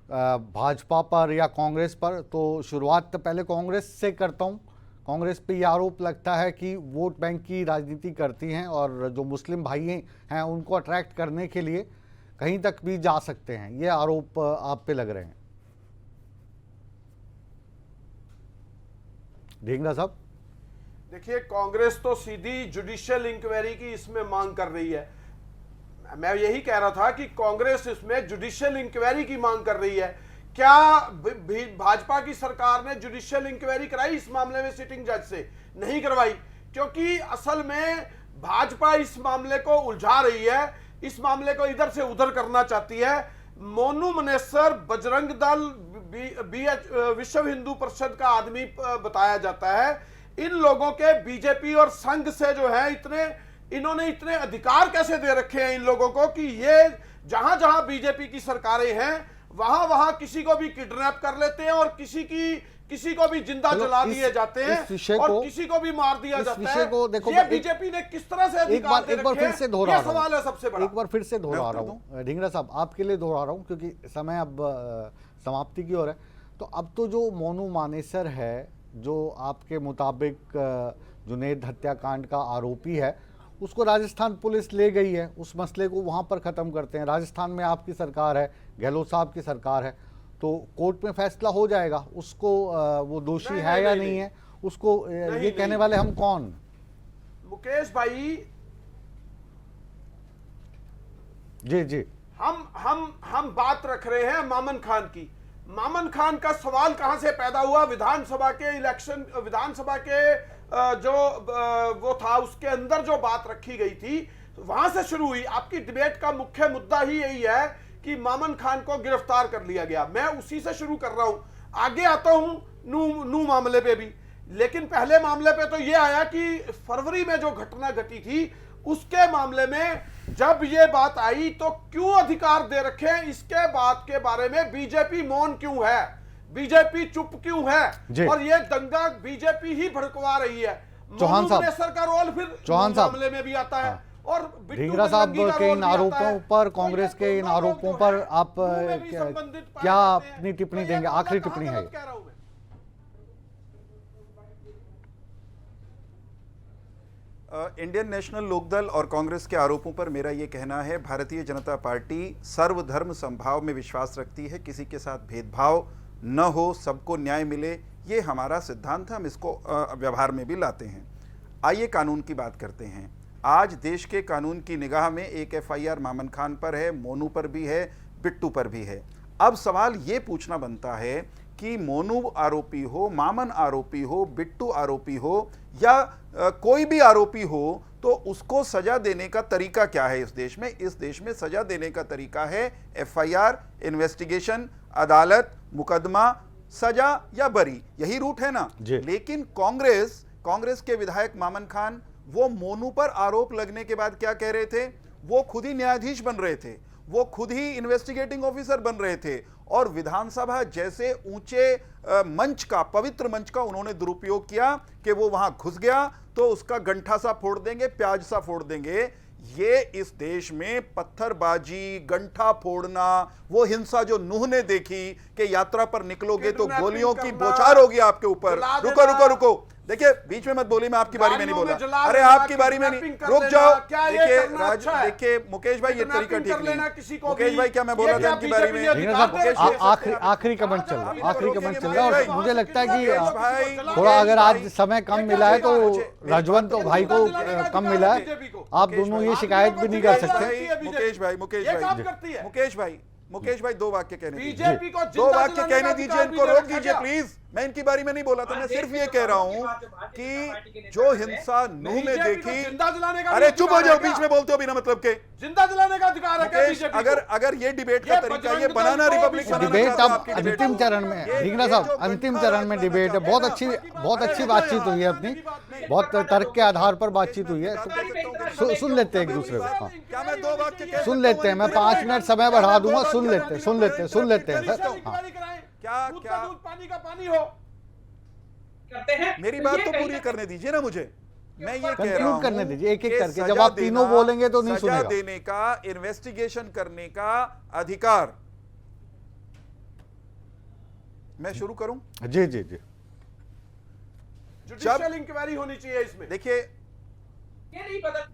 भाजपा पर या कांग्रेस पर, तो शुरुआत तो पहले कांग्रेस से करता हूँ। कांग्रेस पे ये आरोप लगता है कि वोट बैंक की राजनीति करती हैं, और जो मुस्लिम भाई हैं उनको अट्रैक्ट करने के लिए कहीं तक भी जा सकते हैं। ये आरोप आप पे लग रहे हैं ढींगरा साहब? देखिए, कांग्रेस तो सीधी जुडिशियल इंक्वायरी की इसमें मांग कर रही है। मैं यही कह रहा था कि कांग्रेस इसमें जुडिशियल इंक्वायरी की मांग कर रही है। क्या भाजपा की सरकार ने जुडिशियल इंक्वायरी कराई इस मामले में सिटिंग जज से? नहीं करवाई, क्योंकि असल में भाजपा इस मामले को उलझा रही है, इस मामले को इधर से उधर करना चाहती है। मोनू मानेसर बजरंग दल विश्व हिंदू परिषद का आदमी बताया जाता है। इन लोगों के बीजेपी और संघ से जो है इन्होंने इतने अधिकार कैसे दे रखे हैं इन लोगों को कि ये जहां जहां बीजेपी की सरकारें हैं वहां वहां किसी को भी किडनैप कर लेते हैं, और किसी को भी जिंदा जला दिए जाते हैं, और किसी को भी मार दिया जाता है। देखो, ये बीजेपी ने किस तरह से अधिकार दे रखे हैं, ये सवाल है सबसे बड़ा। एक बार फिर से दोहरा रहा हूँ ढींगरा साहब, आपके लिए दोहरा रहा हूँ क्योंकि समय अब समाप्ति की ओर है। तो अब तो जो मोनू मानेसर है, जो आपके मुताबिक जुनैद हत्याकांड का आरोपी है, उसको राजस्थान पुलिस ले गई है, उस मसले को वहाँ पर ख़त्म करते हैं। राजस्थान में आपकी सरकार है, गहलोत साहब की सरकार है, तो कोर्ट में फैसला हो जाएगा उसको वो दोषी है या नहीं है, उसको ये कहने वाले हम कौन? मुकेश भाई जी हम बात रख रहे हैं मामन खान की। मामन खान का सवाल कहां से पैदा हुआ? विधानसभा के इलेक्शन, विधानसभा के जो वो था उसके अंदर जो बात रखी गई थी वहां से शुरू हुई। आपकी डिबेट का मुख्य मुद्दा ही यही है कि मामन खान को गिरफ्तार कर लिया गया। मैं उसी से शुरू कर रहा हूं, आगे आता हूं नू मामले पे भी। लेकिन पहले मामले पे तो यह आया कि फरवरी में जो घटना घटी थी उसके मामले में जब ये बात आई तो क्यों अधिकार दे रखे हैं, इसके बात के बारे में बीजेपी मौन क्यों है, बीजेपी चुप क्यों है? और ये दंगा बीजेपी ही भड़कवा रही है। चौहान साहब, का रोल फिर चौहान साहब मामले में भी आता है। और ढींगरा साहब के इन आरोपों पर, कांग्रेस के इन आरोपों पर आप क्या अपनी टिप्पणी देंगे? आखिरी टिप्पणी है। इंडियन नेशनल लोकदल और कांग्रेस के आरोपों पर मेरा यह कहना है, भारतीय जनता पार्टी सर्वधर्म समभाव में विश्वास रखती है, किसी के साथ भेदभाव न हो, सबको न्याय मिले, ये हमारा सिद्धांत है, हम इसको व्यवहार में भी लाते हैं। आइए कानून की बात करते हैं। आज देश के कानून की निगाह में एक एफआईआर मामन खान पर है, मोनू पर भी है, बिट्टू पर भी है। अब सवाल ये पूछना बनता है कि मोनू आरोपी हो, मामन आरोपी हो, बिट्टू आरोपी हो या कोई भी आरोपी हो तो उसको सजा देने का तरीका क्या है इस देश में? इस देश में सजा देने का तरीका है एफआईआर, इन्वेस्टिगेशन, अदालत, मुकदमा, सजा या बरी, यही रूट है ना। लेकिन कांग्रेस के विधायक मामन खान वो मोनू पर आरोप लगने के बाद क्या कह रहे थे? वो खुद ही न्यायाधीश बन रहे थे, वो खुद ही इन्वेस्टिगेटिंग ऑफिसर बन रहे थे और विधानसभा जैसे ऊंचे मंच का, पवित्र मंच का उन्होंने दुरुपयोग किया कि वो वहां घुस गया तो उसका गंठा सा फोड़ देंगे, प्याज सा फोड़ देंगे। ये इस देश में पत्थरबाजी, गंठा फोड़ना, वो हिंसा जो नूह ने देखी कि यात्रा पर निकलोगे तो गोलियों की बौछार होगी आपके ऊपर। रुको, देखिए बीच में मत बोलिए, मैं आपकी बारी में नहीं बोला। अरे आपकी बारी में नहीं, रुक जाओ। देखिए मुकेश भाई, ये तरीका ठीक नहीं। मुकेश भाई, क्या मैं बोला था आपकी बारी में? आखिरी कमेंट चल रहा है और मुझे लगता है कि थोड़ा अगर आज समय कम मिला है तो राजवंत भाई को कम मिला है, आप दोनों ये शिकायत भी नहीं कर सकते। मुकेश भाई 2 वाक्य कहने दीजिए, 2 वाक्य कहने दीजिए, इनको रोक दीजिए प्लीज। मैं इनकी बारी में नहीं बोला था, मैं सिर्फ ये कह रहा हूं कि जो हिंसा नूह में देखी। अरे चुप हो जाओ, बीच में बोलते हो बिना मतलब के। जिंदा जलाने का अधिकार है मुकेश, अगर ये डिबेट का तरीका, ये बनाना रिपब्लिक डिबेट अब अंतिम चरण में है। ढींगरा साहब, अंतिम चरण में डिबेट है। बहुत अच्छी बातचीत हुई है, अपनी बहुत तर्क के आधार पर बातचीत हुई है। सुन लेते हैं एक दूसरे को, सुन लेते हैं। मैं 5 मिनट समय बढ़ा दूंगा, सुन लेते हैं सर। क्या पानी का पानी हो करते हैं? मेरी बात तो पूरी करने दीजिए ना मुझे। मैं ये कह रहा हूं, करने दीजिए एक एक करके। जब आप तीनों बोलेंगे तो नहीं सुनेगा। सजा देने का, इन्वेस्टिगेशन करने का अधिकार। मैं शुरू करूं? जी। जुडिशियल इंक्वायरी होनी चाहिए इसमें। देखिए, ये नहीं पता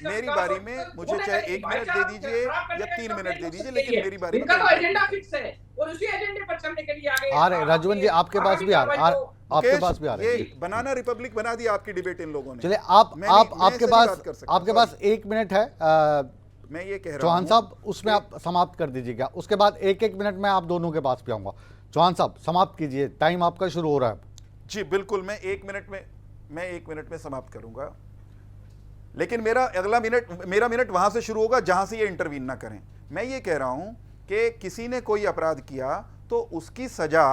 मेरी बारी में मुझे चाहे 1 मिनट दे दीजिए या 3 मिनट दे दीजिए, लेकिन मेरी बारी में इनका तो एजेंडा फिक्स है और उसी एजेंडे पर चलने के लिए आगे आ रहे। राजवन जी आपके पास भी आ रहे। ये बनाना रिपब्लिक बना दिया आपकी डिबेट इन लोगों ने। चलिए आपके पास 1 मिनट है। मैं ये कह रहा हूं चौहान साहब, उसमें आप समाप्त कर दीजिएगा, उसके बाद 1-1 मिनट में आप दोनों के पास भी आऊंगा। चौहान साहब समाप्त कीजिए, टाइम आपका शुरू हो रहा है। जी बिल्कुल, मैं 1 मिनट में समाप्त करूंगा, लेकिन मेरा मिनट वहां से शुरू होगा जहां से ये इंटरवीन ना करें। मैं ये कह रहा हूं कि किसी ने कोई अपराध किया तो उसकी सजा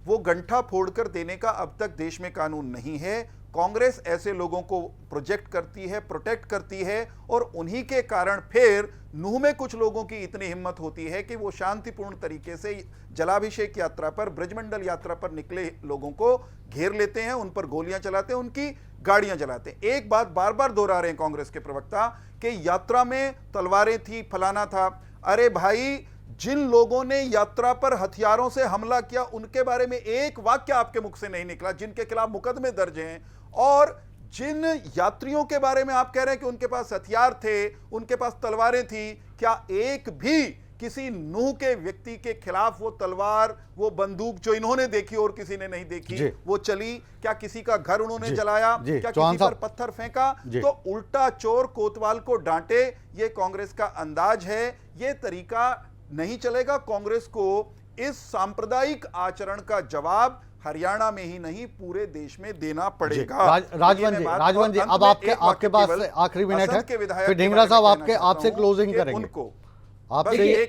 वो गंठा फोड़कर देने का अब तक देश में कानून नहीं है। कांग्रेस ऐसे लोगों को प्रोजेक्ट करती है, प्रोटेक्ट करती है और उन्हीं के कारण फिर नूह में कुछ लोगों की इतनी हिम्मत होती है कि वो शांतिपूर्ण तरीके से जलाभिषेक यात्रा पर, ब्रजमंडल यात्रा पर निकले लोगों को घेर लेते हैं, उन पर गोलियां चलाते हैं, उनकी गाड़ियां जलाते हैं। एक बात बार बार दोहरा रहे हैं कांग्रेस के प्रवक्ता कि यात्रा में तलवारें थी, फलाना था। अरे भाई, जिन लोगों ने यात्रा पर हथियारों से हमला किया उनके बारे में एक वाक्य आपके मुख से नहीं निकला, जिनके खिलाफ मुकदमे दर्ज हैं। और जिन यात्रियों के बारे में आप कह रहे हैं कि उनके पास हथियार थे, उनके पास तलवारें थी, क्या एक भी किसी नूह के व्यक्ति के खिलाफ वो तलवार, वो बंदूक जो इन्होंने देखी और किसी ने नहीं देखी, वो चली? क्या किसी का घर उन्होंने जलाया? क्या किसी पर पत्थर फेंका? तो उल्टा चोर कोतवाल को डांटे, ये कांग्रेस का अंदाज है। ये तरीका नहीं चलेगा। कांग्रेस को इस सांप्रदायिक आचरण का जवाब हरियाणा में ही नहीं पूरे देश में देना पड़ेगा। राजवन जी, अब आपके पास आखिरी मिनट है, फिर ढींगरा साहब आपसे क्लोजिंग करेंगे। उनको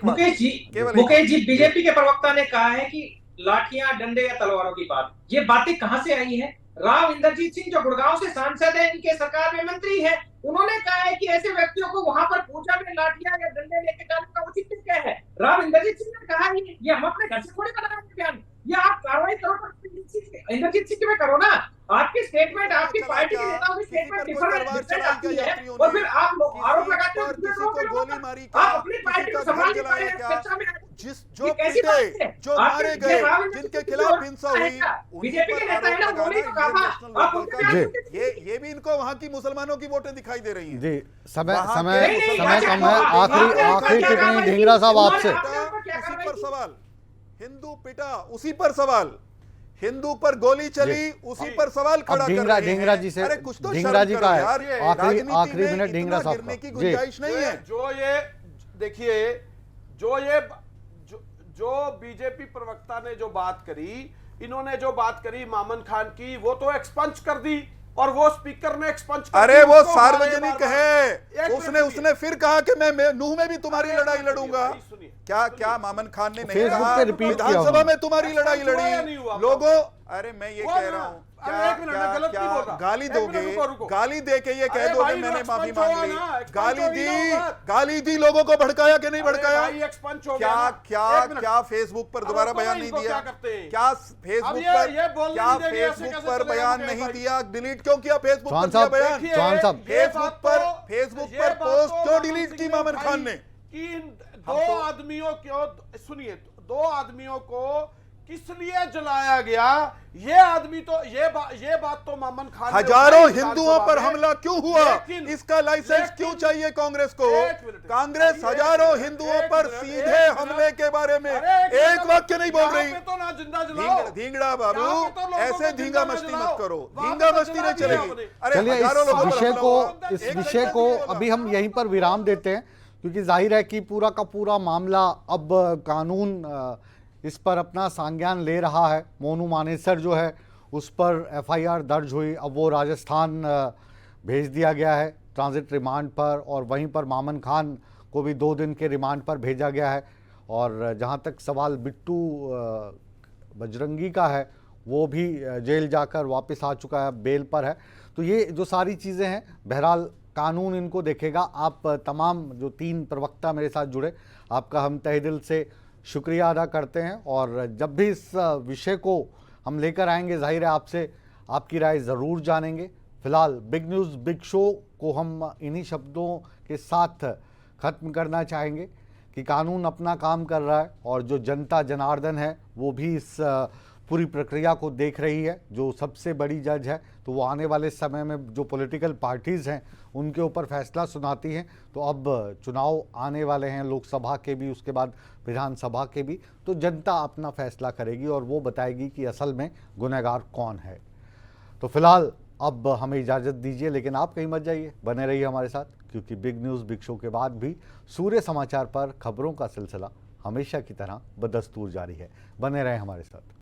मुकेश जी, बीजेपी के प्रवक्ता ने कहा है कि लाठियां, डंडे या तलवारों की बात, ये बातें कहां से आई है? राव इंद्रजीत सिंह जो गुड़गांव से सांसद है, इनके सरकार में मंत्री है, उन्होंने कहा है कि ऐसे व्यक्तियों को वहां पर पूजा में लाठियां या डंडे लेके जाने का उचित क्या है? राव इंद्रजीत सिंह ने कहा ये हम अपने घर से थोड़ी बना रहे हैं बयान, ये आप कार्रवाई करो इंद्रजीत सिंह में करो ना। आपकी स्टेटमेंट, आपकी पार्टी के नेताओं की स्टेटमेंट डिफरेंट आती है और फिर आप लोग आरोप लगाते हो किसी को गोली मारी, आप अपनी पार्टी को संभाल नहीं पा रहे हैं चर्चा में। जो पीटे, जो मारे गए, जिनके खिलाफ हिंसा हुई, बीजेपी के नेता है ना, उन्होंने तो कहा। ये भी इनको वहां की मुसलमानों की वोटें दिखाई दे रही हैं। जी, समय कम है। आखिरी टिप्पणी ढींगरा साहब आपसे। उसी पर सवाल, हिंदू पिटा, उसी पर सवाल, हिंदू पर गोली चली, उसी पर सवाल खड़ा कर रहे हैं। ढींगरा जी से, अरे कुछ तो ढींगरा जी का है आखिरी मिनट ढींगरा साहब गिरने की गुंजाइश नहीं है। जो ये देखिए, जो बीजेपी प्रवक्ता ने जो बात करी, इन्होंने जो बात करी मामन खान की, वो तो एक्सपंज कर दी और वो स्पीकर ने एक्सपंज कर अरे वो सार्वजनिक है। उसने फिर कहा कि मैं नूह में भी तुम्हारी लड़ाई लड़ूंगा। क्या मामन खान ने नहीं कहा विधानसभा में तुम्हारी लड़ाई लड़ी? लोगों, अरे मैं ये कह रहा हूँ, क्या गाली दोगे? गाली दे के ये कह दो कि मैंने माफी मांग ली? गाली दी, लोगों को भड़काया कि नहीं भड़काया? क्या फेसबुक पर दोबारा बयान नहीं दिया? क्या फेसबुक पर बयान नहीं दिया? डिलीट क्यों किया फेसबुक पर दिया बयान? फेसबुक पर पोस्ट क्यों डिलीट की मामन खान ने? दो आदमियों को किस लिए जलाया गया? ये आदमी तो ये बात तो मामन खान, हजारों हिंदुओं पर हमला क्यों हुआ, इसका लाइसेंस क्यों चाहिए कांग्रेस को? कांग्रेस हजारों हिंदुओं पर सीधे हमले के बारे में एक वाक्य नहीं बोल रही। तो ना जिंदा जलाओ। धींगड़ा बाबू, ऐसे धींगा मस्ती मत करो, धींगा मस्ती नहीं चलेगी। चलिए इस विषय को अभी हम यहीं पर विराम देते हैं, क्योंकि जाहिर है कि पूरा का पूरा मामला अब कानून इस पर अपना संज्ञान ले रहा है। मोनू मानेसर जो है उस पर एफआईआर दर्ज हुई, अब वो राजस्थान भेज दिया गया है ट्रांजिट रिमांड पर, और वहीं पर मामन खान को भी 2 दिन के रिमांड पर भेजा गया है। और जहां तक सवाल बिट्टू बजरंगी का है, वो भी जेल जाकर वापस आ चुका है, बेल पर है। तो ये जो सारी चीज़ें हैं, बहरहाल कानून इनको देखेगा। आप तमाम जो 3 प्रवक्ता मेरे साथ जुड़े, आपका हम तहे दिल से शुक्रिया अदा करते हैं। और जब भी इस विषय को हम लेकर आएंगे, जाहिर है आपसे आपकी राय ज़रूर जानेंगे। फिलहाल बिग न्यूज़ बिग शो को हम इन्हीं शब्दों के साथ ख़त्म करना चाहेंगे कि कानून अपना काम कर रहा है और जो जनता जनार्दन है वो भी इस पूरी प्रक्रिया को देख रही है। जो सबसे बड़ी जज है तो वो आने वाले समय में जो पॉलिटिकल पार्टीज़ हैं उनके ऊपर फैसला सुनाती हैं। तो अब चुनाव आने वाले हैं, लोकसभा के भी, उसके बाद विधानसभा के भी, तो जनता अपना फैसला करेगी और वो बताएगी कि असल में गुनहगार कौन है। तो फिलहाल अब हमें इजाज़त दीजिए, लेकिन आप कहीं मत जाइए, बने रहिए हमारे साथ, क्योंकि बिग न्यूज़ बिग शो के बाद भी सूर्य समाचार पर खबरों का सिलसिला हमेशा की तरह बदस्तूर जारी है। बने रहें हमारे साथ।